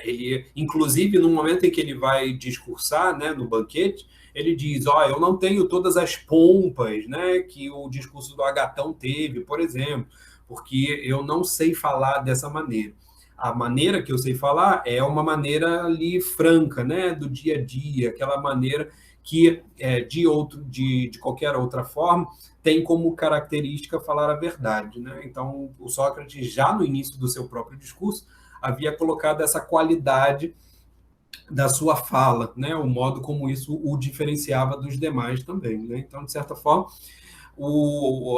Speaker 1: Ele, inclusive, no momento em que ele vai discursar, né, no banquete, ele diz: eu não tenho todas as pompas, né, que o discurso do Agatão teve, por exemplo, porque eu não sei falar dessa maneira. A maneira que eu sei falar é uma maneira ali franca, né, do dia a dia, aquela maneira que de qualquer outra forma tem como característica falar a verdade, né? Então, o Sócrates, já no início do seu próprio discurso, havia colocado essa qualidade da sua fala, né? O modo como isso o diferenciava dos demais também, né? Então, de certa forma,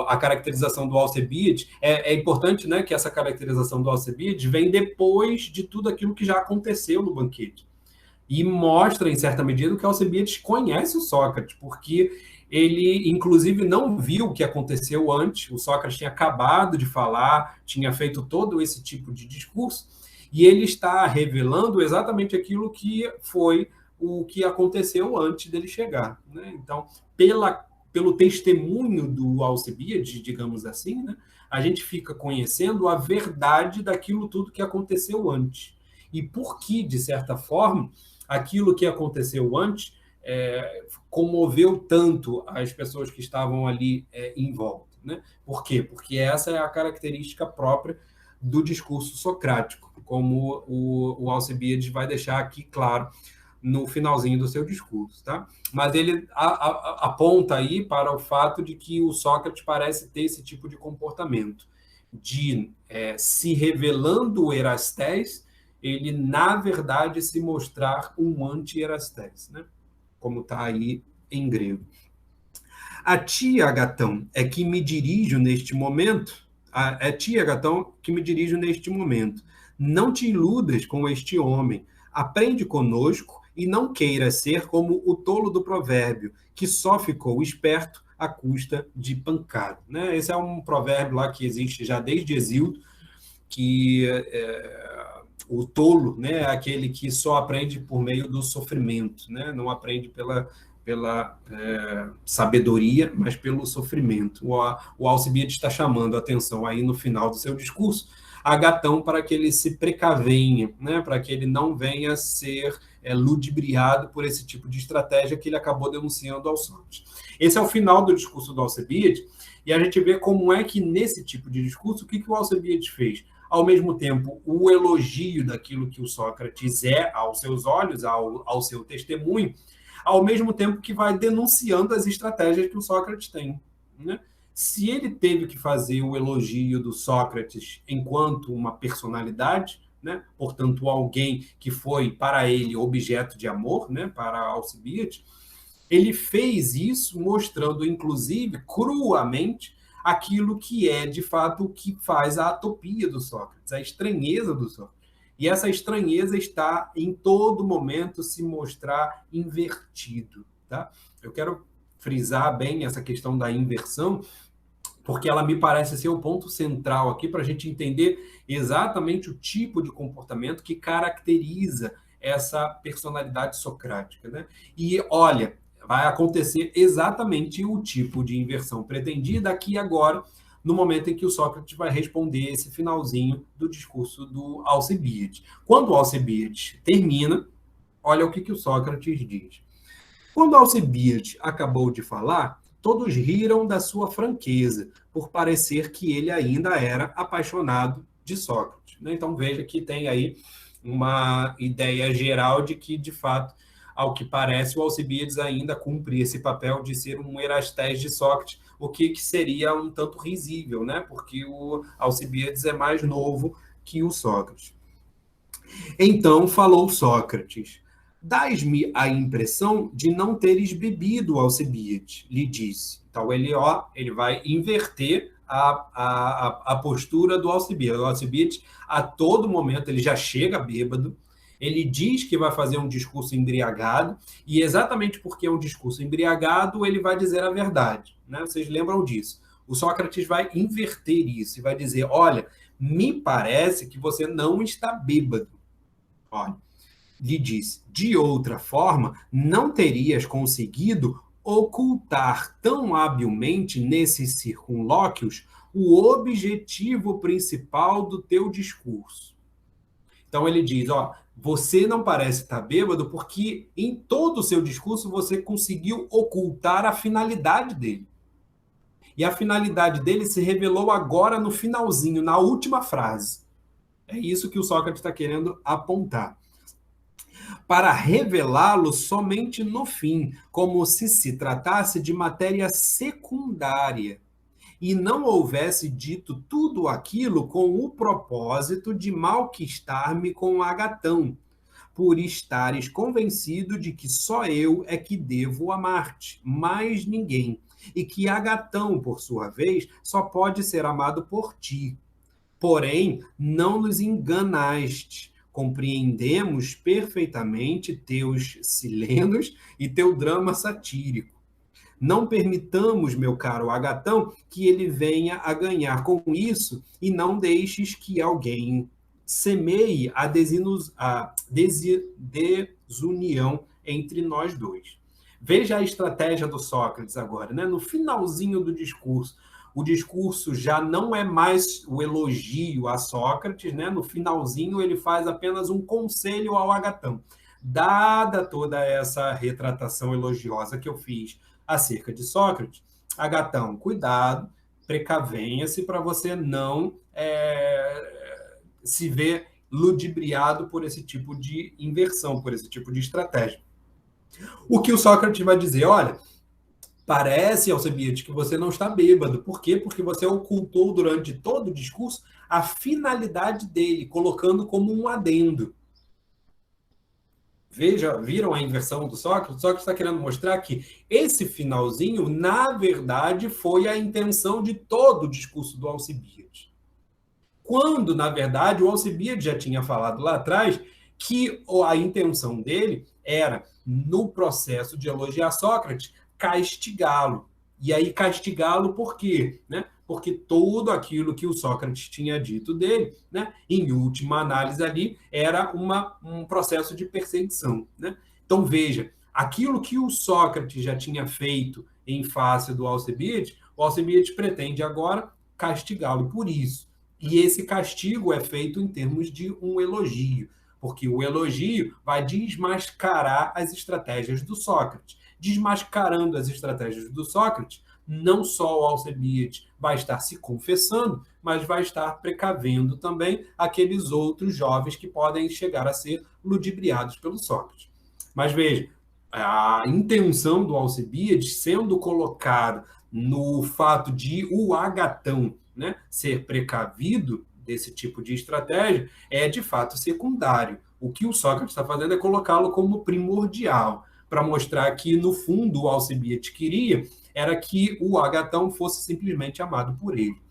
Speaker 1: a caracterização do Alcibiades é importante, né, que essa caracterização do Alcibiades vem depois de tudo aquilo que já aconteceu no banquete. E mostra, em certa medida, que Alcibiades conhece o Sócrates, porque ele, inclusive, não viu o que aconteceu antes. O Sócrates tinha acabado de falar, tinha feito todo esse tipo de discurso, e ele está revelando exatamente aquilo que foi o que aconteceu antes dele chegar, né? Então, pelo testemunho do Alcibiades, digamos assim, né, a gente fica conhecendo a verdade daquilo tudo que aconteceu antes. E por que, de certa forma, aquilo que aconteceu antes comoveu tanto as pessoas que estavam ali em volta, né? Por quê? Porque essa é a característica própria do discurso socrático, como o Alcibiades vai deixar aqui claro no finalzinho do seu discurso, tá? Mas ele aponta aí para o fato de que o Sócrates parece ter esse tipo de comportamento, de se revelando Erastés, ele, na verdade, se mostrar um anti-Erastés, né? Como está aí em grego. A ti, Agatão, é que me dirijo neste momento, Agatão, que me dirijo neste momento. Não te iludas com este homem, aprende conosco e não queiras ser como o tolo do provérbio, que só ficou esperto à custa de pancada, né? Esse é um provérbio lá que existe já desde Hesíodo, que o tolo, né, é aquele que só aprende por meio do sofrimento, né? Não aprende pela sabedoria, mas pelo sofrimento. O Alcibiades está chamando a atenção aí no final do seu discurso a Agatão para que ele se precavenha, né? Para que ele não venha a ser ludibriado por esse tipo de estratégia que ele acabou denunciando ao Sócrates. Esse é o final do discurso do Alcibiades, e a gente vê como é que, nesse tipo de discurso, o que o Alcibiades fez? Ao mesmo tempo, o elogio daquilo que o Sócrates é aos seus olhos, ao seu testemunho, ao mesmo tempo que vai denunciando as estratégias que o Sócrates tem, né? Se ele teve que fazer o elogio do Sócrates enquanto uma personalidade, né? Portanto, alguém que foi para ele objeto de amor, né? Para Alcibiades, ele fez isso mostrando, inclusive, cruamente, aquilo que é, de fato, o que faz a atopia do Sócrates, a estranheza do Sócrates. E essa estranheza está em todo momento se mostrar invertido. Tá? Eu quero frisar bem essa questão da inversão, porque ela me parece ser o ponto central aqui para a gente entender exatamente o tipo de comportamento que caracteriza essa personalidade socrática. Né? E olha, vai acontecer exatamente o tipo de inversão pretendida aqui e agora, no momento em que o Sócrates vai responder esse finalzinho do discurso do Alcibiades. Quando o Alcibiades termina, olha o que o Sócrates diz. Quando Alcibiades acabou de falar, todos riram da sua franqueza, por parecer que ele ainda era apaixonado de Sócrates. Então veja que tem aí uma ideia geral de que, de fato, ao que parece, o Alcibiades ainda cumpre esse papel de ser um Erastés de Sócrates, o que seria um tanto risível, né? Porque o Alcibiades é mais novo que o Sócrates. Então falou Sócrates: dás-me a impressão de não teres bebido, Alcibiades, lhe disse. Então ele vai inverter a postura do Alcibiades. O Alcibiades, a todo momento, ele já chega bêbado, ele diz que vai fazer um discurso embriagado, e exatamente porque é um discurso embriagado, ele vai dizer a verdade. Né? Vocês lembram disso? O Sócrates vai inverter isso e vai dizer: olha, me parece que você não está bêbado. Olha, lhe disse: de outra forma, não terias conseguido ocultar tão habilmente nesses circunlóquios o objetivo principal do teu discurso. Então ele diz: ó, você não parece estar bêbado porque em todo o seu discurso você conseguiu ocultar a finalidade dele. E a finalidade dele se revelou agora no finalzinho, na última frase. É isso que o Sócrates está querendo apontar. Para revelá-lo somente no fim, como se tratasse de matéria secundária, e não houvesse dito tudo aquilo com o propósito de malquistar-me com Agatão, por estares convencido de que só eu é que devo amar-te, mais ninguém, e que Agatão, por sua vez, só pode ser amado por ti. Porém, não nos enganaste. Compreendemos perfeitamente teus silenos e teu drama satírico. Não permitamos, meu caro Agatão, que ele venha a ganhar com isso, e não deixes que alguém semeie a desunião entre nós dois. Veja a estratégia do Sócrates agora, né? No finalzinho do discurso. O discurso já não é mais o elogio a Sócrates, né? No finalzinho ele faz apenas um conselho ao Agatão. Dada toda essa retratação elogiosa que eu fiz acerca de Sócrates, Agatão, cuidado, precavenha-se para você não se ver ludibriado por esse tipo de inversão, por esse tipo de estratégia. O que o Sócrates vai dizer? Olha, parece, Alcibiades, que você não está bêbado. Por quê? Porque você ocultou durante todo o discurso a finalidade dele, colocando como um adendo. Viram a inversão do Sócrates? O Sócrates está querendo mostrar que esse finalzinho, na verdade, foi a intenção de todo o discurso do Alcibiades. Quando, na verdade, o Alcibiades já tinha falado lá atrás que a intenção dele era, no processo de elogiar Sócrates, castigá-lo. E aí castigá-lo por quê? Né? Porque tudo aquilo que o Sócrates tinha dito dele, né, em última análise ali, era um processo de perseguição. Né? Então, veja, aquilo que o Sócrates já tinha feito em face do Alcibiades, o Alcibiades pretende agora castigá-lo por isso. E esse castigo é feito em termos de um elogio, porque o elogio vai desmascarar as estratégias do Sócrates. Desmascarando as estratégias do Sócrates, não só o Alcibiades vai estar se confessando, mas vai estar precavendo também aqueles outros jovens que podem chegar a ser ludibriados pelo Sócrates. Mas veja, a intenção do Alcibiades sendo colocada no fato de o Agatão, né, ser precavido desse tipo de estratégia é, de fato, secundário. O que o Sócrates está fazendo é colocá-lo como primordial, para mostrar que, no fundo, o Alcibiades queria era que o Agatão fosse simplesmente amado por ele,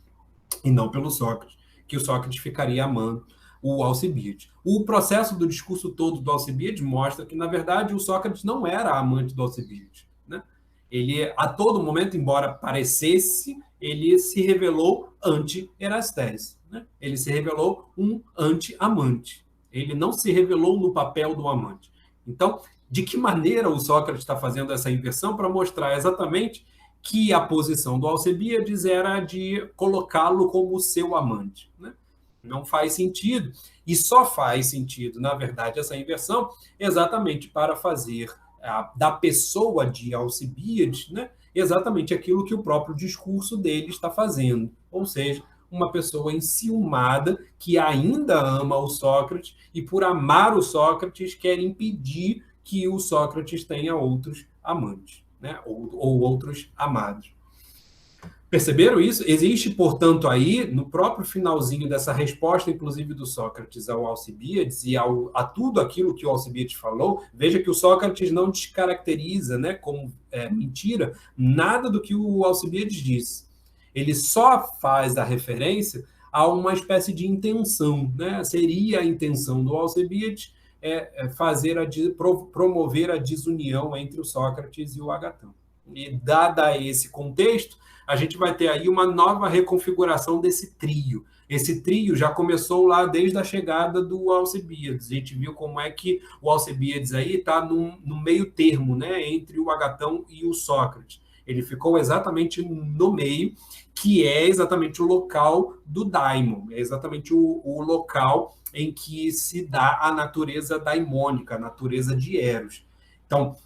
Speaker 1: e não pelo Sócrates, que o Sócrates ficaria amando o Alcibiades. O processo do discurso todo do Alcibiades mostra que, na verdade, o Sócrates não era amante do Alcibiades, né? Ele, a todo momento, embora parecesse, ele se revelou anti-Erastés, né? Ele se revelou um anti-amante. Ele não se revelou no papel do amante. Então, de que maneira o Sócrates está fazendo essa inversão para mostrar exatamente que a posição do Alcibiades era de colocá-lo como seu amante, né? Não faz sentido. E só faz sentido, na verdade, essa inversão exatamente para fazer da pessoa de Alcibiades, né, exatamente aquilo que o próprio discurso dele está fazendo. Ou seja, uma pessoa enciumada que ainda ama o Sócrates e, por amar o Sócrates, quer impedir que o Sócrates tenha outros amantes, né, ou outros amados. Perceberam isso? Existe, portanto, aí, no próprio finalzinho dessa resposta, inclusive, do Sócrates ao Alcibiades e a tudo aquilo que o Alcibiades falou, veja que o Sócrates não descaracteriza, né, como mentira nada do que o Alcibiades disse. Ele só faz a referência a uma espécie de intenção, né? Seria a intenção do Alcibiades promover a desunião entre o Sócrates e o Agatão. E, dada esse contexto, a gente vai ter aí uma nova reconfiguração desse trio. Esse trio já começou lá desde a chegada do Alcibiades. A gente viu como é que o Alcibiades aí está no meio termo, né, entre o Agatão e o Sócrates. Ele ficou exatamente no meio, que é exatamente o local do daimon, é exatamente o local em que se dá a natureza daimônica, a natureza de Eros. Então,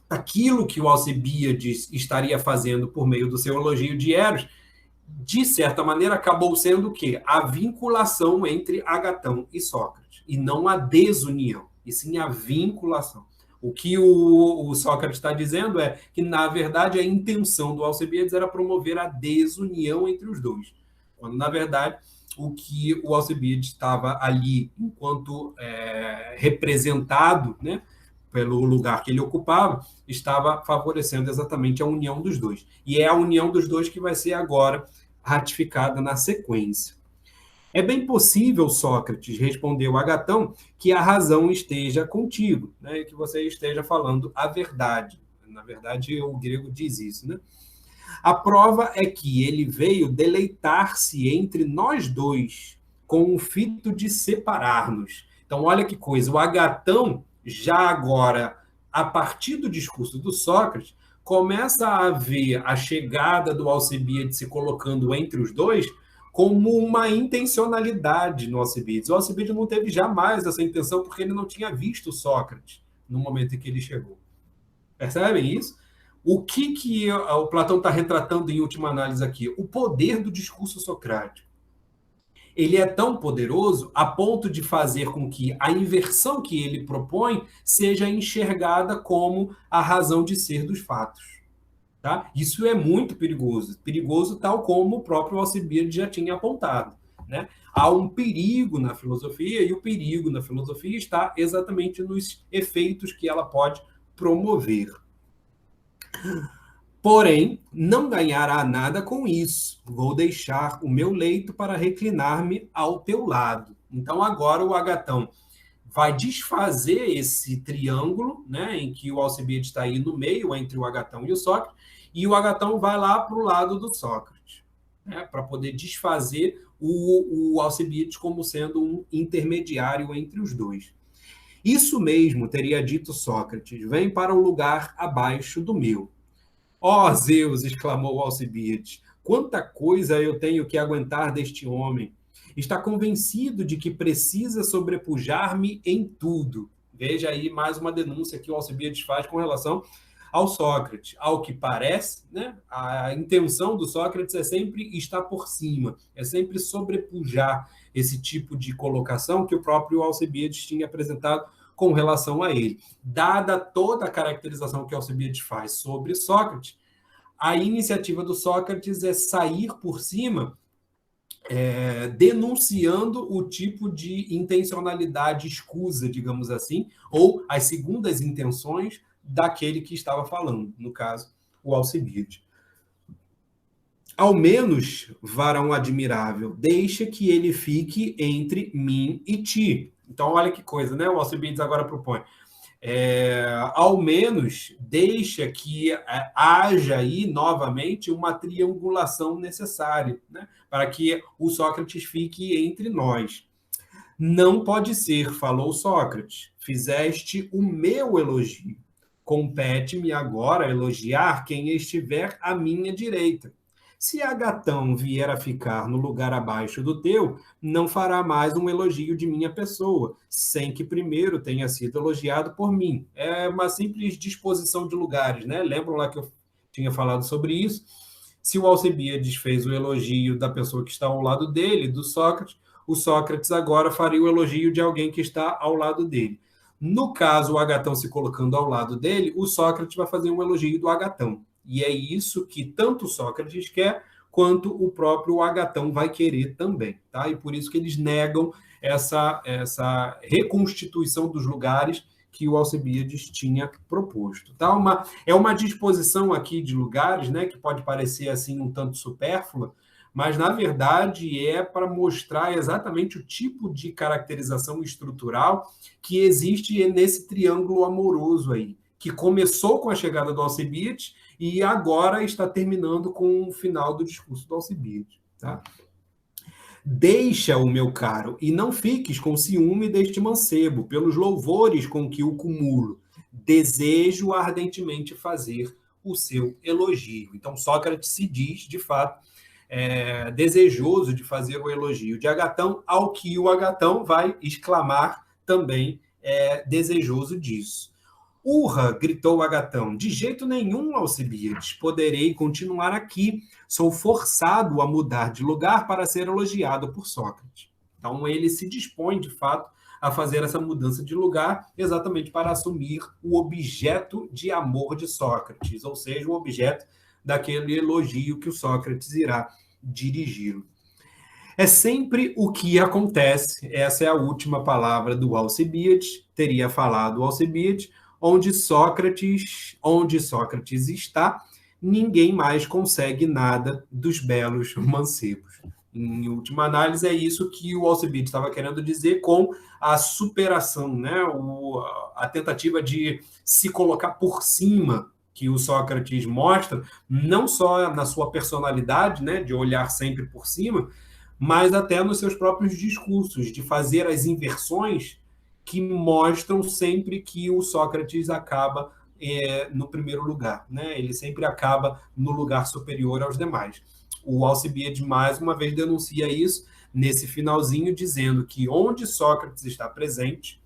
Speaker 1: aquilo que o Alcibiades estaria fazendo por meio do seu elogio de Eros, de certa maneira, acabou sendo o quê? A vinculação entre Agatão e Sócrates, e não a desunião, e sim a vinculação. O que o Sócrates está dizendo é que, na verdade, a intenção do Alcibiades era promover a desunião entre os dois, quando, na verdade, o que o Alcibiades estava ali, enquanto representado, né, pelo lugar que ele ocupava, estava favorecendo exatamente a união dos dois. E é a união dos dois que vai ser agora ratificada na sequência. É bem possível, Sócrates, respondeu Agatão, que a razão esteja contigo, né, que você esteja falando a verdade. Na verdade, o grego diz isso, né? A prova é que ele veio deleitar-se entre nós dois, com o fito de separar-nos. Então, olha que coisa, o Agatão, já agora, a partir do discurso do Sócrates, começa a ver a chegada do Alcibiades se colocando entre os dois como uma intencionalidade no Alcibiades. O Alcibiades não teve jamais essa intenção porque ele não tinha visto Sócrates no momento em que ele chegou. Percebem isso? O que o Platão está retratando em última análise aqui? O poder do discurso socrático. Ele é tão poderoso a ponto de fazer com que a inversão que ele propõe seja enxergada como a razão de ser dos fatos. Tá? Isso é muito perigoso. Perigoso tal como o próprio Alcibiades já tinha apontado, né? Há um perigo na filosofia, e o perigo na filosofia está exatamente nos efeitos que ela pode promover. Porém, não ganhará nada com isso. Vou deixar o meu leito para reclinar-me ao teu lado. Então, agora o Agatão vai desfazer esse triângulo, né, em que o Alcibiades está aí no meio, entre o Agatão e o Sócrates, e o Agatão vai lá para o lado do Sócrates, né, para poder desfazer o Alcibiades como sendo um intermediário entre os dois. Isso mesmo, teria dito Sócrates, vem para o lugar abaixo do meu. Ó Zeus, exclamou Alcibiades, quanta coisa eu tenho que aguentar deste homem. Está convencido de que precisa sobrepujar-me em tudo. Veja aí mais uma denúncia que o Alcibiades faz com relação ao Sócrates. Ao que parece, né, a intenção do Sócrates é sempre estar por cima, é sempre sobrepujar esse tipo de colocação que o próprio Alcibiades tinha apresentado com relação a ele. Dada toda a caracterização que Alcibiades faz sobre Sócrates, a iniciativa do Sócrates é sair por cima denunciando o tipo de intencionalidade escusa, digamos assim, ou as segundas intenções daquele que estava falando, no caso, o Alcibiades. Ao menos, varão admirável, deixa que ele fique entre mim e ti. Então, olha que coisa, né? O Alcibiades agora propõe. Ao menos, deixa que haja aí, novamente, uma triangulação necessária, né? Para que o Sócrates fique entre nós. Não pode ser, falou Sócrates, fizeste o meu elogio. Compete-me agora elogiar quem estiver à minha direita. Se Agatão vier a ficar no lugar abaixo do teu, não fará mais um elogio de minha pessoa, sem que primeiro tenha sido elogiado por mim. É uma simples disposição de lugares, né? Lembram lá que eu tinha falado sobre isso? Se o Alcebiades fez o elogio da pessoa que está ao lado dele, do Sócrates, o Sócrates agora faria o elogio de alguém que está ao lado dele. No caso, o Agatão se colocando ao lado dele, o Sócrates vai fazer um elogio do Agatão. E é isso que tanto Sócrates quer, quanto o próprio Agatão vai querer também. Tá? E por isso que eles negam essa reconstituição dos lugares que o Alcebiades tinha proposto. Tá? É uma disposição aqui de lugares, né, que pode parecer assim um tanto supérflua, mas, na verdade, é para mostrar exatamente o tipo de caracterização estrutural que existe nesse triângulo amoroso aí, que começou com a chegada do Alcebiades e agora está terminando com o final do discurso do Alcebiades. Tá? Deixa, o meu caro, e não fiques com ciúme deste mancebo, pelos louvores com que o cumulo. Desejo ardentemente fazer o seu elogio. Então, Sócrates se diz, de fato, desejoso de fazer o elogio de Agatão, ao que o Agatão vai exclamar também desejoso disso. Urra, gritou Agatão, de jeito nenhum, Alcibiades, poderei continuar aqui, sou forçado a mudar de lugar para ser elogiado por Sócrates. Então ele se dispõe, de fato, a fazer essa mudança de lugar exatamente para assumir o objeto de amor de Sócrates, ou seja, o objeto daquele elogio que o Sócrates irá dirigi-lo. É sempre o que acontece, essa é a última palavra do Alcibiades, teria falado o Alcibiades, onde Sócrates está, ninguém mais consegue nada dos belos mancebos. Em última análise, é isso que o Alcibiades estava querendo dizer com a superação, né? A tentativa de se colocar por cima que o Sócrates mostra, não só na sua personalidade, né, de olhar sempre por cima, mas até nos seus próprios discursos, de fazer as inversões que mostram sempre que o Sócrates acaba no primeiro lugar, né? Ele sempre acaba no lugar superior aos demais. O Alcibiades, mais uma vez, denuncia isso nesse finalzinho, dizendo que onde Sócrates está presente,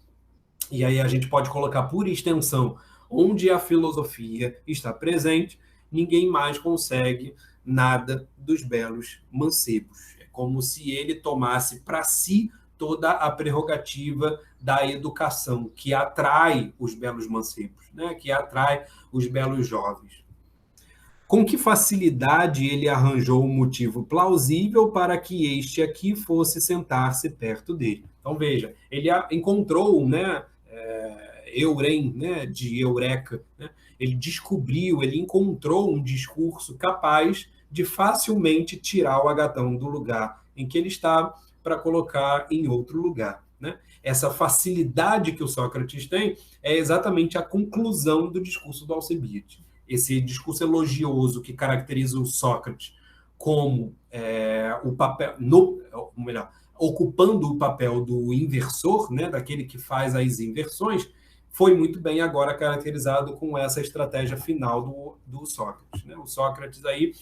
Speaker 1: e aí a gente pode colocar por extensão, onde a filosofia está presente, ninguém mais consegue nada dos belos mancebos. É como se ele tomasse para si toda a prerrogativa da educação, que atrai os belos mancebos, né? Que atrai os belos jovens. Com que facilidade ele arranjou um motivo plausível para que este aqui fosse sentar-se perto dele. Então, veja, ele encontrou, né, Eurem, né, de Eureka, né? Ele descobriu, ele encontrou um discurso capaz de facilmente tirar o Agatão do lugar em que ele estava para colocar em outro lugar. Né? Essa facilidade que o Sócrates tem é exatamente a conclusão do discurso do Alcibiades. Esse discurso elogioso que caracteriza o Sócrates como o papel, ocupando o papel do inversor, né, daquele que faz as inversões, foi muito bem agora caracterizado com essa estratégia final do Sócrates. Né? O Sócrates aí,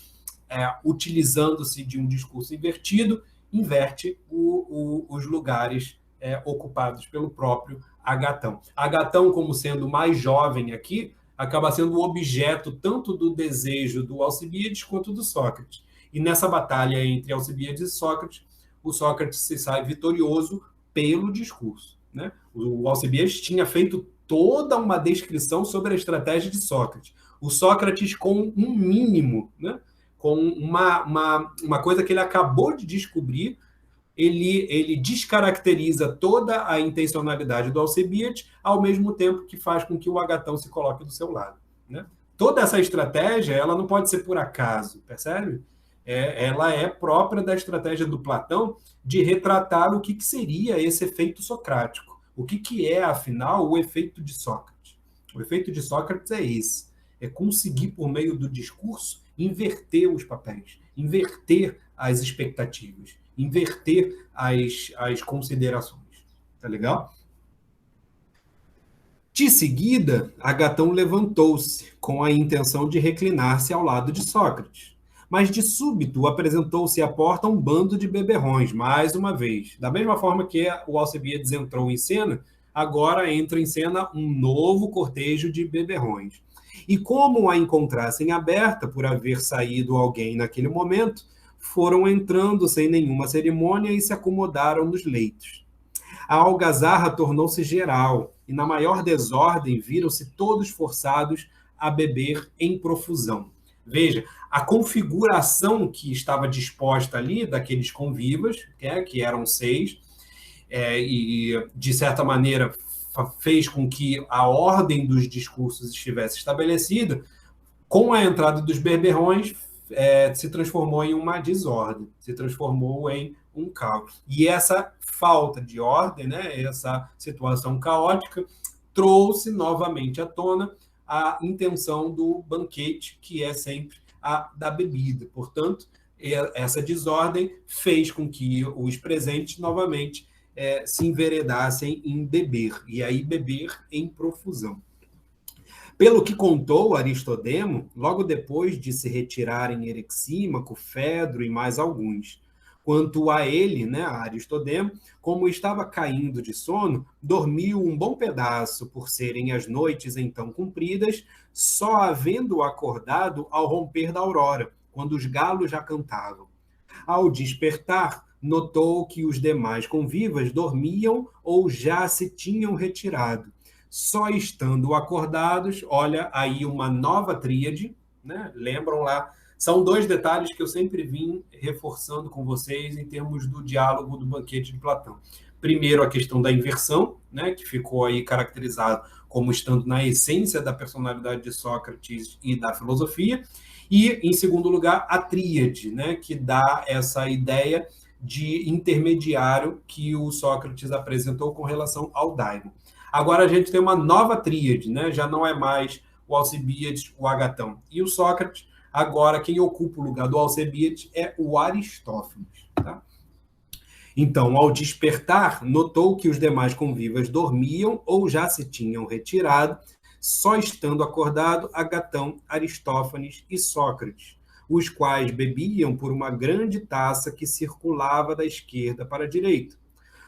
Speaker 1: utilizando-se de um discurso invertido, inverte os lugares ocupados pelo próprio Agatão. Agatão, como sendo mais jovem aqui, acaba sendo o objeto tanto do desejo do Alcibiades quanto do Sócrates. E nessa batalha entre Alcibiades e Sócrates, o Sócrates se sai vitorioso pelo discurso. Né? O Alcibiades tinha feito toda uma descrição sobre a estratégia de Sócrates. O Sócrates, com um mínimo, né? com uma coisa que ele acabou de descobrir. Ele descaracteriza toda a intencionalidade do Alcebiades, ao mesmo tempo que faz com que o Agatão se coloque do seu lado, né? Toda essa estratégia, ela não pode ser por acaso, percebe? Ela é própria da estratégia do Platão de retratar o que seria esse efeito socrático. O que é, afinal, o efeito de Sócrates? O efeito de Sócrates é esse: é conseguir, por meio do discurso, inverter os papéis, inverter as expectativas, inverter as considerações. Tá legal? De seguida, Agatão levantou-se, com a intenção de reclinar-se ao lado de Sócrates. Mas, de súbito, apresentou-se à porta um bando de beberrões, mais uma vez. Da mesma forma que o Alcebiades entrou em cena, agora entra em cena um novo cortejo de beberrões. E como a encontrassem aberta, por haver saído alguém naquele momento, foram entrando sem nenhuma cerimônia e se acomodaram nos leitos. A algazarra tornou-se geral, e na maior desordem viram-se todos forçados a beber em profusão. Veja, a configuração que estava disposta ali, daqueles convivas, que eram 6, e, de certa maneira, fez com que a ordem dos discursos estivesse estabelecida, com a entrada dos beberrões, se transformou em uma desordem, se transformou em um caos. E essa falta de ordem, né, essa situação caótica, trouxe novamente à tona a intenção do banquete, que é sempre a da bebida. Portanto, essa desordem fez com que os presentes novamente se enveredassem em beber, e aí beber em profusão. Pelo que contou Aristodemo, logo depois de se retirarem Erexímaco, Fedro e mais alguns. Quanto a ele, né, a Aristodemo, como estava caindo de sono, dormiu um bom pedaço, por serem as noites então compridas, só havendo acordado ao romper da aurora, quando os galos já cantavam. Ao despertar, notou que os demais convivas dormiam ou já se tinham retirado. Só estando acordados, olha aí uma nova tríade, né? Lembram lá? São 2 detalhes que eu sempre vim reforçando com vocês em termos do diálogo do banquete de Platão. Primeiro, a questão da inversão, né? Que ficou aí caracterizado como estando na essência da personalidade de Sócrates e da filosofia. E, em segundo lugar, a tríade, né? Que dá essa ideia de intermediário que o Sócrates apresentou com relação ao daimon. Agora a gente tem uma nova tríade, né? Já não é mais o Alcebiades, o Agatão e o Sócrates. Agora quem ocupa o lugar do Alcebiades é o Aristófanes. Tá? Então, ao despertar, notou que os demais convivas dormiam ou já se tinham retirado, só estando acordado Agatão, Aristófanes e Sócrates, os quais bebiam por uma grande taça que circulava da esquerda para a direita.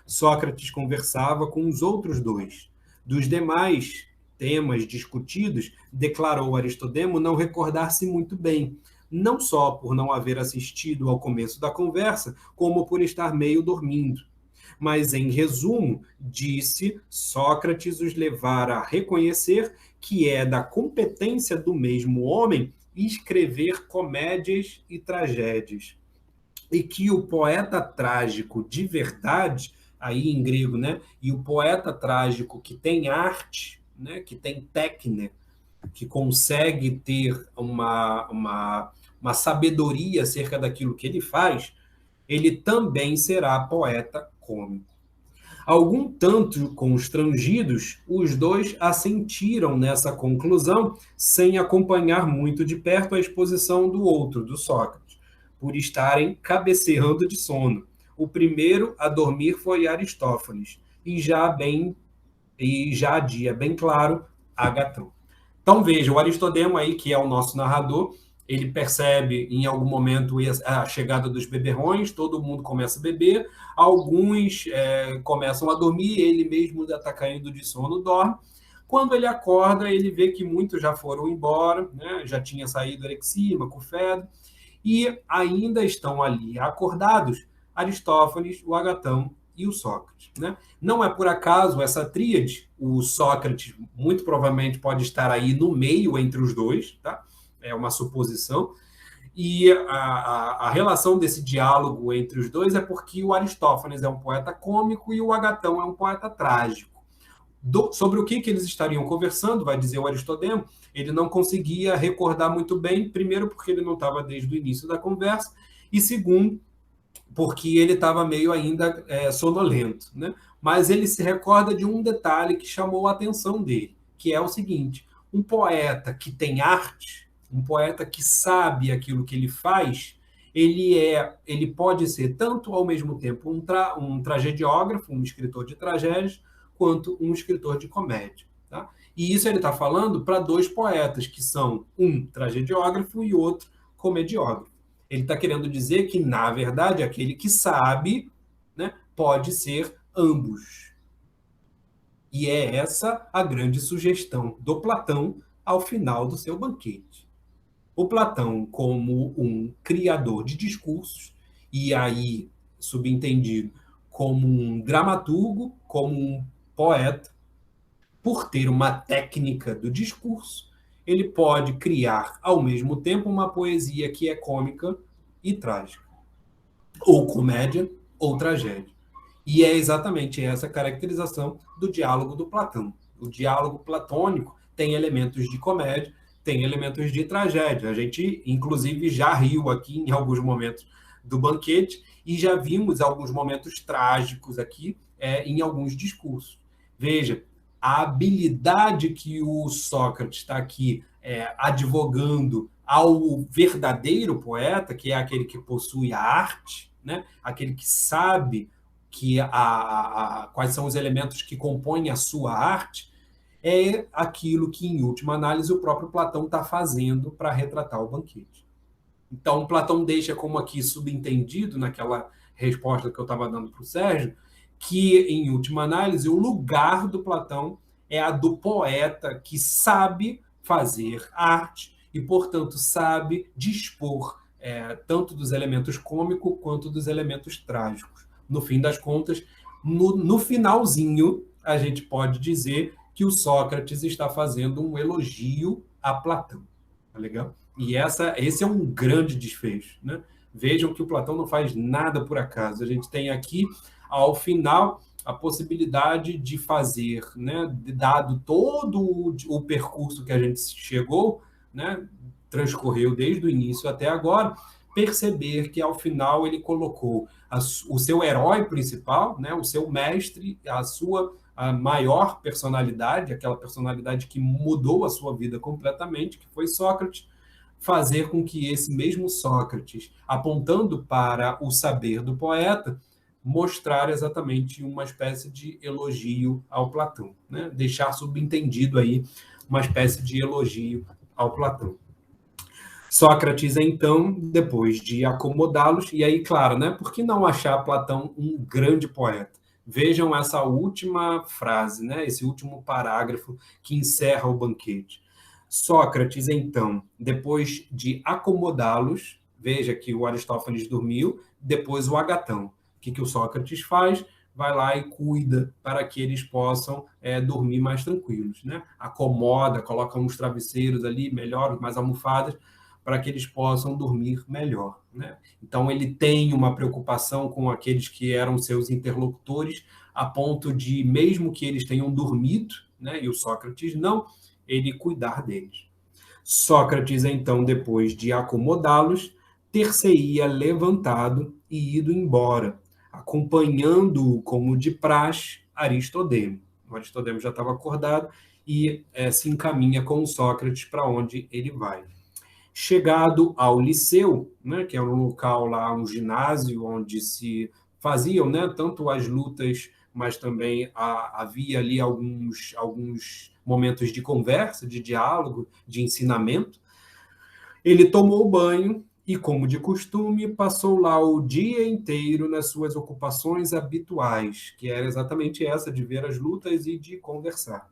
Speaker 1: Sócrates conversava com os outros 2. Dos demais temas discutidos, declarou Aristodemo não recordar-se muito bem, não só por não haver assistido ao começo da conversa, como por estar meio dormindo. Mas, em resumo, disse, Sócrates os levara a reconhecer que é da competência do mesmo homem escrever comédias e tragédias, e que o poeta trágico de verdade, aí em grego, né? E o poeta trágico que tem arte, né? Que tem técnica, que consegue ter uma sabedoria acerca daquilo que ele faz, ele também será poeta cômico. Algum tanto constrangidos, os 2 assentiram nessa conclusão, sem acompanhar muito de perto a exposição do outro, do Sócrates, por estarem cabeceando de sono. O primeiro a dormir foi Aristófanes, e já a dia bem claro, Agatão. Então veja, o Aristodemo aí, que é o nosso narrador, ele percebe em algum momento a chegada dos beberrões, todo mundo começa a beber, alguns começam a dormir, ele mesmo já está caindo de sono, dorme. Quando ele acorda, ele vê que muitos já foram embora, né? Já tinha saído Erexímaco, Fedro, e ainda estão ali acordados Aristófanes, o Agatão e o Sócrates. Né? Não é por acaso essa tríade, o Sócrates muito provavelmente pode estar aí no meio entre os 2, tá? É uma suposição, E a relação desse diálogo entre os dois é porque o Aristófanes é um poeta cômico e o Agatão é um poeta trágico. Sobre o que eles estariam conversando, vai dizer o Aristodemo, ele não conseguia recordar muito bem, primeiro porque ele não estava desde o início da conversa, e segundo, porque ele estava meio ainda sonolento, né? Mas ele se recorda de um detalhe que chamou a atenção dele, que é o seguinte: um poeta que tem arte, um poeta que sabe aquilo que ele faz, ele pode ser tanto ao mesmo tempo um tragediógrafo, um escritor de tragédias, quanto um escritor de comédia. Tá? E isso ele está falando para dois poetas, que são um tragediógrafo e outro comediógrafo. Ele está querendo dizer que, na verdade, aquele que sabe, né, pode ser ambos. E é essa a grande sugestão do Platão ao final do seu banquete. O Platão, como um criador de discursos, e aí, subentendido, como um dramaturgo, como um poeta, por ter uma técnica do discurso, ele pode criar, ao mesmo tempo, uma poesia que é cômica e trágica, ou comédia, ou tragédia. E é exatamente essa caracterização do diálogo do Platão. O diálogo platônico tem elementos de comédia, tem elementos de tragédia. A gente, inclusive, já riu aqui em alguns momentos do banquete e já vimos alguns momentos trágicos aqui em alguns discursos. Veja, a habilidade que o Sócrates está aqui advogando ao verdadeiro poeta, que é aquele que possui a arte, né? Aquele que sabe quais são os elementos que compõem a sua arte, é aquilo que, em última análise, o próprio Platão está fazendo para retratar o banquete. Então, Platão deixa como aqui subentendido, naquela resposta que eu estava dando para o Sérgio, que, em última análise, o lugar do Platão é a do poeta que sabe fazer arte e, portanto, sabe dispor tanto dos elementos cômicos quanto dos elementos trágicos. No fim das contas, no finalzinho, a gente pode dizer que o Sócrates está fazendo um elogio a Platão. Tá legal? E esse é um grande desfecho, né? Vejam que o Platão não faz nada por acaso. A gente tem aqui, ao final, a possibilidade de fazer, né, dado todo o percurso que a gente chegou, né, transcorreu desde o início até agora, perceber que, ao final, ele colocou o seu herói principal, né, o seu mestre, a maior personalidade, aquela personalidade que mudou a sua vida completamente, que foi Sócrates, fazer com que esse mesmo Sócrates, apontando para o saber do poeta, mostrar exatamente uma espécie de elogio ao Platão, né? Deixar subentendido aí uma espécie de elogio ao Platão. Sócrates, então, depois de acomodá-los, e aí, claro, né? Por que não achar Platão um grande poeta? Vejam essa última frase, né? Esse último parágrafo que encerra o banquete. Sócrates, então, depois de acomodá-los, veja que o Aristófanes dormiu, depois o Agatão. O que o Sócrates faz? Vai lá e cuida para que eles possam dormir mais tranquilos, né? Acomoda, coloca uns travesseiros ali, melhor, mais almofadas, para que eles possam dormir melhor, né? Então, ele tem uma preocupação com aqueles que eram seus interlocutores, a ponto de, mesmo que eles tenham dormido, né, e o Sócrates não, ele cuidar deles. Sócrates, então, depois de acomodá-los, ter-se-ia levantado e ido embora, acompanhando-o como de praxe Aristodemo. O Aristodemo já estava acordado e se encaminha com Sócrates para onde ele vai. Chegado ao Liceu, né, que é um local lá, um ginásio, onde se faziam, né, tanto as lutas, mas também havia ali alguns momentos de conversa, de diálogo, de ensinamento. Ele tomou banho e, como de costume, passou lá o dia inteiro nas suas ocupações habituais, que era exatamente essa, de ver as lutas e de conversar.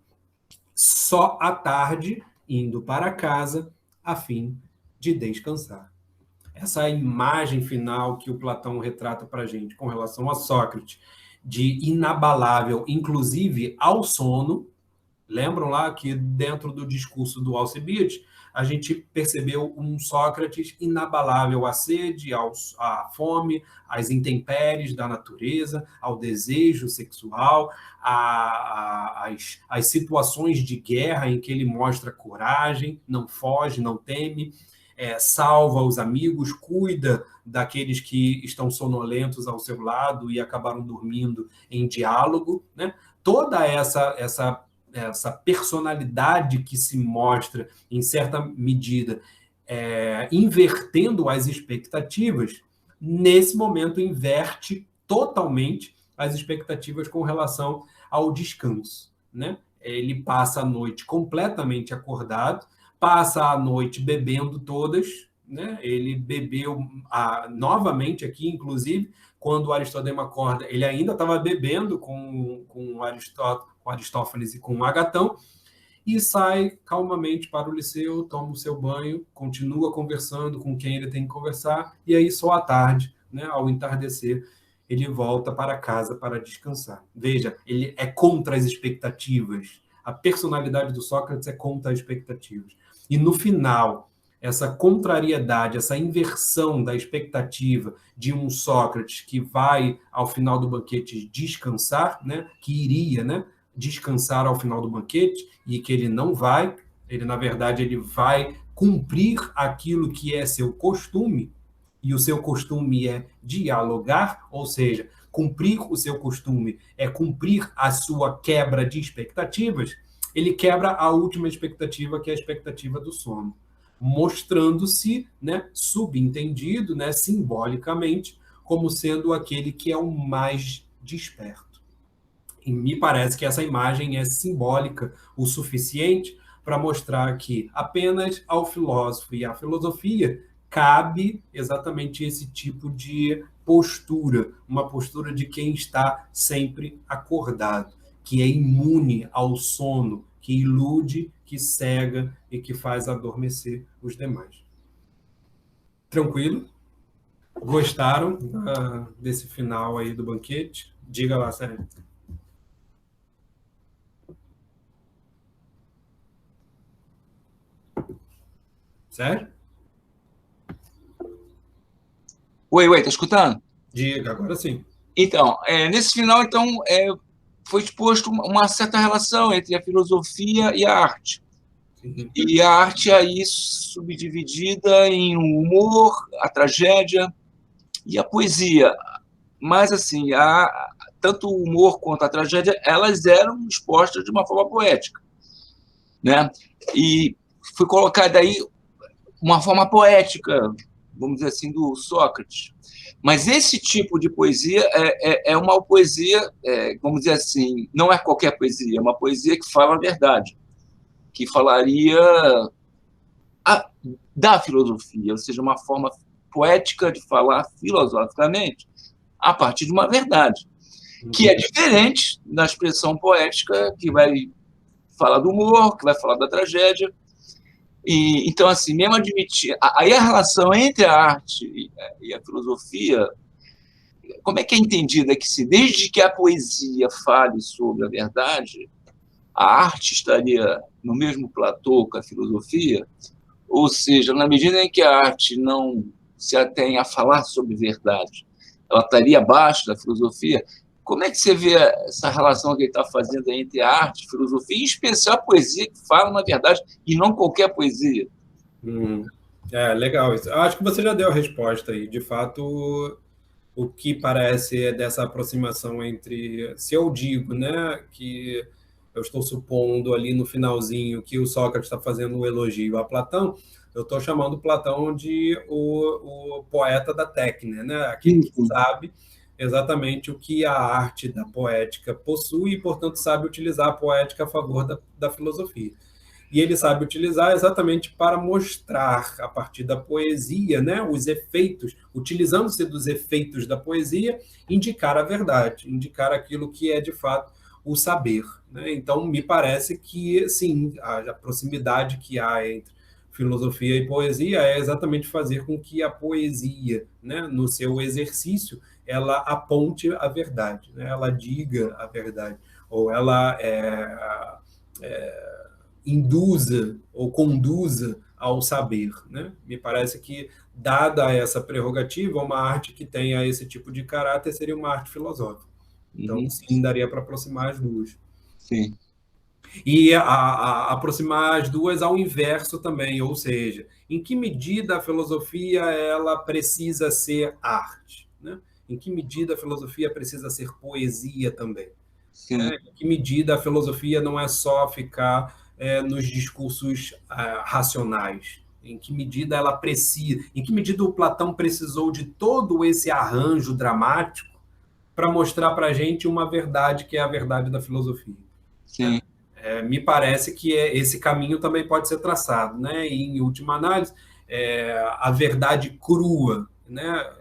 Speaker 1: Só à tarde, indo para casa, a fim de descansar. Essa imagem final que o Platão retrata para a gente com relação a Sócrates, de inabalável, inclusive ao sono, Lembram lá que dentro do discurso do Alcibiades, a gente percebeu um Sócrates inabalável à sede, à fome, às intempéries da natureza, ao desejo sexual, às situações de guerra em que ele mostra coragem, não foge, não teme, salva os amigos, cuida daqueles que estão sonolentos ao seu lado e acabaram dormindo em diálogo, né? Toda essa personalidade que se mostra, em certa medida, invertendo as expectativas, nesse momento inverte totalmente as expectativas com relação ao descanso, né? Ele passa a noite completamente acordado, passa a noite bebendo todas, né? Ele bebeu novamente aqui, inclusive, quando o Aristodemo acorda, ele ainda estava bebendo com Aristófanes e com Agatão, e sai calmamente para o Liceu, toma o seu banho, continua conversando com quem ele tem que conversar, e aí só à tarde, né, ao entardecer, ele volta para casa para descansar. Veja, ele é contra as expectativas. A personalidade do Sócrates é contra as expectativas. E no final, essa contrariedade, essa inversão da expectativa de um Sócrates que vai, ao final do banquete, descansar, né, que iria, né, descansar ao final do banquete, e que ele não vai, ele, na verdade, ele vai cumprir aquilo que é seu costume, e o seu costume é dialogar, ou seja, cumprir o seu costume é cumprir a sua quebra de expectativas. Ele quebra a última expectativa, que é a expectativa do sono, mostrando-se, né, subentendido, né, simbolicamente, como sendo aquele que é o mais desperto. E me parece que essa imagem é simbólica o suficiente para mostrar que apenas ao filósofo e à filosofia cabe exatamente esse tipo de postura, uma postura de quem está sempre acordado, que é imune ao sono, que ilude, que cega e que faz adormecer os demais. Tranquilo? Gostaram desse final aí do banquete? Diga lá, Sérgio. Sérgio?
Speaker 2: Oi, tá escutando?
Speaker 1: Diga, agora sim.
Speaker 2: Então, nesse final, então, foi exposto uma certa relação entre a filosofia e a arte. Sim. E a arte aí subdividida em um humor, a tragédia e a poesia. Mas, assim, tanto o humor quanto a tragédia, elas eram expostas de uma forma poética, né? E foi colocada aí uma forma poética, vamos dizer assim, do Sócrates. Mas esse tipo de poesia é uma poesia, vamos dizer assim, não é qualquer poesia, é uma poesia que fala a verdade, que falaria da filosofia, ou seja, uma forma poética de falar filosoficamente a partir de uma verdade, que é diferente da expressão poética que vai falar do humor, que vai falar da tragédia. E, então, assim, mesmo admitir... Aí a relação entre a arte e a filosofia, como é que é entendida? Que se desde que a poesia fale sobre a verdade, a arte estaria no mesmo platô que a filosofia, ou seja, na medida em que a arte não se atém a falar sobre verdade, ela estaria abaixo da filosofia. Como é que você vê essa relação que ele está fazendo entre a arte e a filosofia, em especial a poesia, que fala na verdade, e não qualquer poesia?
Speaker 1: Legal. Eu acho que você já deu a resposta aí. De fato, o que parece é dessa aproximação entre... Se eu digo, né, que eu estou supondo ali no finalzinho que o Sócrates está fazendo um elogio a Platão, eu estou chamando Platão de o poeta da técnica, né? Aquele que sabe exatamente o que a arte da poética possui e, portanto, sabe utilizar a poética a favor da filosofia. E ele sabe utilizar exatamente para mostrar, a partir da poesia, né, os efeitos, utilizando-se dos efeitos da poesia, indicar a verdade, indicar aquilo que é, de fato, o saber, né? Então, me parece que, sim, a proximidade que há entre filosofia e poesia é exatamente fazer com que a poesia, né, no seu exercício, ela aponte a verdade, né? Ela diga a verdade, ou ela induza ou conduza ao saber, né? Me parece que, dada essa prerrogativa, uma arte que tenha esse tipo de caráter seria uma arte filosófica. Então, sim, daria para aproximar as duas.
Speaker 2: Sim.
Speaker 1: E aproximar as duas ao inverso também, ou seja, em que medida a filosofia ela precisa ser arte, né? Em que medida a filosofia precisa ser poesia também? Né? Em que medida a filosofia não é só ficar nos discursos racionais? Em que medida ela precisa? Em que medida o Platão precisou de todo esse arranjo dramático para mostrar para a gente uma verdade que é a verdade da filosofia?
Speaker 2: Sim.
Speaker 1: Me parece que esse caminho também pode ser traçado, né? E, em última análise, a verdade crua, né?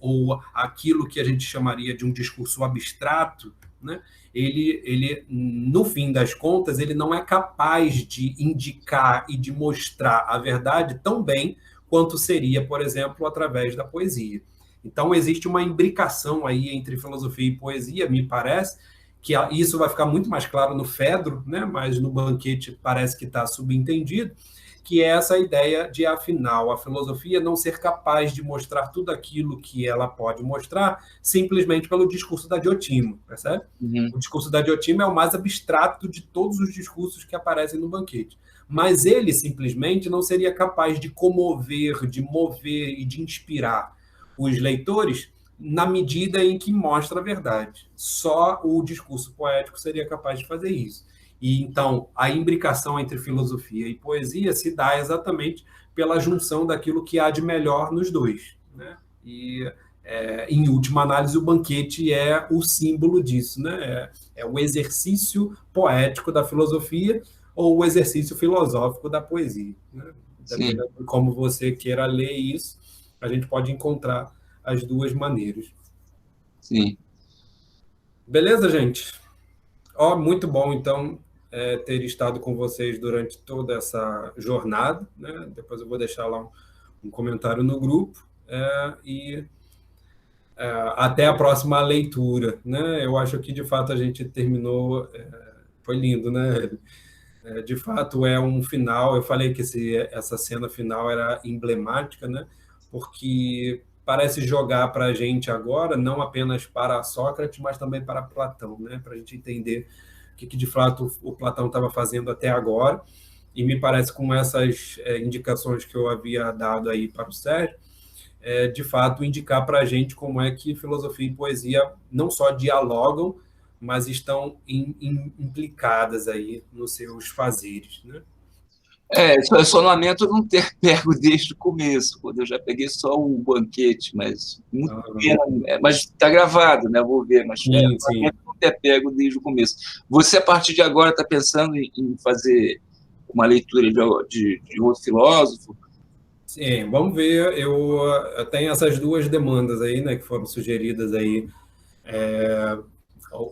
Speaker 1: Ou aquilo que a gente chamaria de um discurso abstrato, né? Ele, no fim das contas, ele não é capaz de indicar e de mostrar a verdade tão bem quanto seria, por exemplo, através da poesia. Então, existe uma imbricação aí entre filosofia e poesia, me parece, que isso vai ficar muito mais claro no Fedro, né? Mas no Banquete parece que está subentendido, que é essa ideia de, afinal, a filosofia não ser capaz de mostrar tudo aquilo que ela pode mostrar simplesmente pelo discurso da Diotima, percebe?
Speaker 2: Uhum.
Speaker 1: O discurso da Diotima é o mais abstrato de todos os discursos que aparecem no Banquete. Mas ele simplesmente não seria capaz de comover, de mover e de inspirar os leitores na medida em que mostra a verdade. Só o discurso poético seria capaz de fazer isso. E então a imbricação entre filosofia e poesia se dá exatamente pela junção daquilo que há de melhor nos dois, né? E em última análise, o Banquete é o símbolo disso, né? É o exercício poético da filosofia ou o exercício filosófico da poesia, né? Dependendo de como você queira ler isso, a gente pode encontrar as duas maneiras.
Speaker 2: Sim.
Speaker 1: Beleza, gente? Muito bom, então, ter estado com vocês durante toda essa jornada, né? Depois eu vou deixar lá um comentário no grupo. E até a próxima leitura, né? Eu acho que, de fato, a gente terminou... foi lindo, né? De fato, é um final... Eu falei que essa cena final era emblemática, né? Porque parece jogar para a gente agora, não apenas para Sócrates, mas também para Platão, né? Para a gente entender o que de fato o Platão estava fazendo até agora. E me parece, com essas indicações que eu havia dado aí para o Sérgio, de fato indicar para a gente como é que filosofia e poesia não só dialogam, mas estão implicadas aí nos seus fazeres, né?
Speaker 2: Eu só lamento não ter pego desde o começo, quando eu já peguei só o Banquete, mas mas está gravado, né? Vou ver, mas
Speaker 1: sim.
Speaker 2: Lamento não ter pego desde o começo. Você, a partir de agora, está pensando em fazer uma leitura de outro filósofo?
Speaker 1: Sim, vamos ver. Eu tenho essas duas demandas aí, né, que foram sugeridas aí,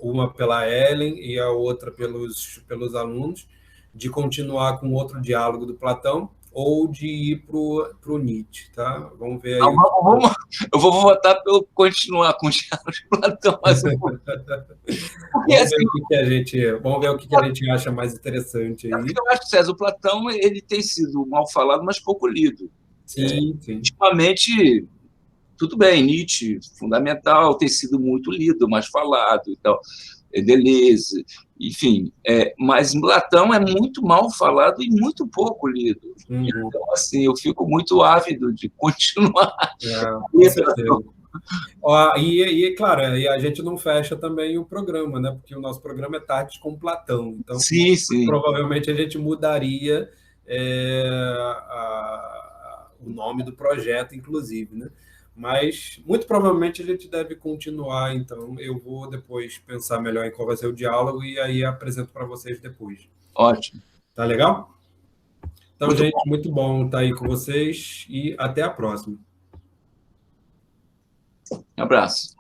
Speaker 1: uma pela Ellen e a outra pelos alunos, de continuar com outro diálogo do Platão ou de ir para o Nietzsche, tá? Vamos ver aí.
Speaker 2: Eu vou votar pelo continuar com o diálogo de Platão mais um pouco.
Speaker 1: Vamos ver o que a gente acha mais interessante aí.
Speaker 2: Eu acho que, César, o Platão ele tem sido mal falado, mas pouco lido.
Speaker 1: Sim.
Speaker 2: Ultimamente, tudo bem, Nietzsche, fundamental, tem sido muito lido, mais falado e tal, Deleuze, enfim, mas Platão é muito mal falado e muito pouco lido. Então, assim, eu fico muito ávido de continuar.
Speaker 1: Com certeza. Claro, a gente não fecha também o programa, né? Porque o nosso programa é Tardes com Platão. Então,
Speaker 2: sim.
Speaker 1: Provavelmente a gente mudaria o nome do projeto, inclusive, né? Mas, muito provavelmente, a gente deve continuar. Então, eu vou depois pensar melhor em qual vai ser o diálogo e aí apresento para vocês depois.
Speaker 2: Ótimo.
Speaker 1: Tá legal? Então, muito gente, bom. Muito bom estar aí com vocês e até a próxima.
Speaker 2: Um abraço.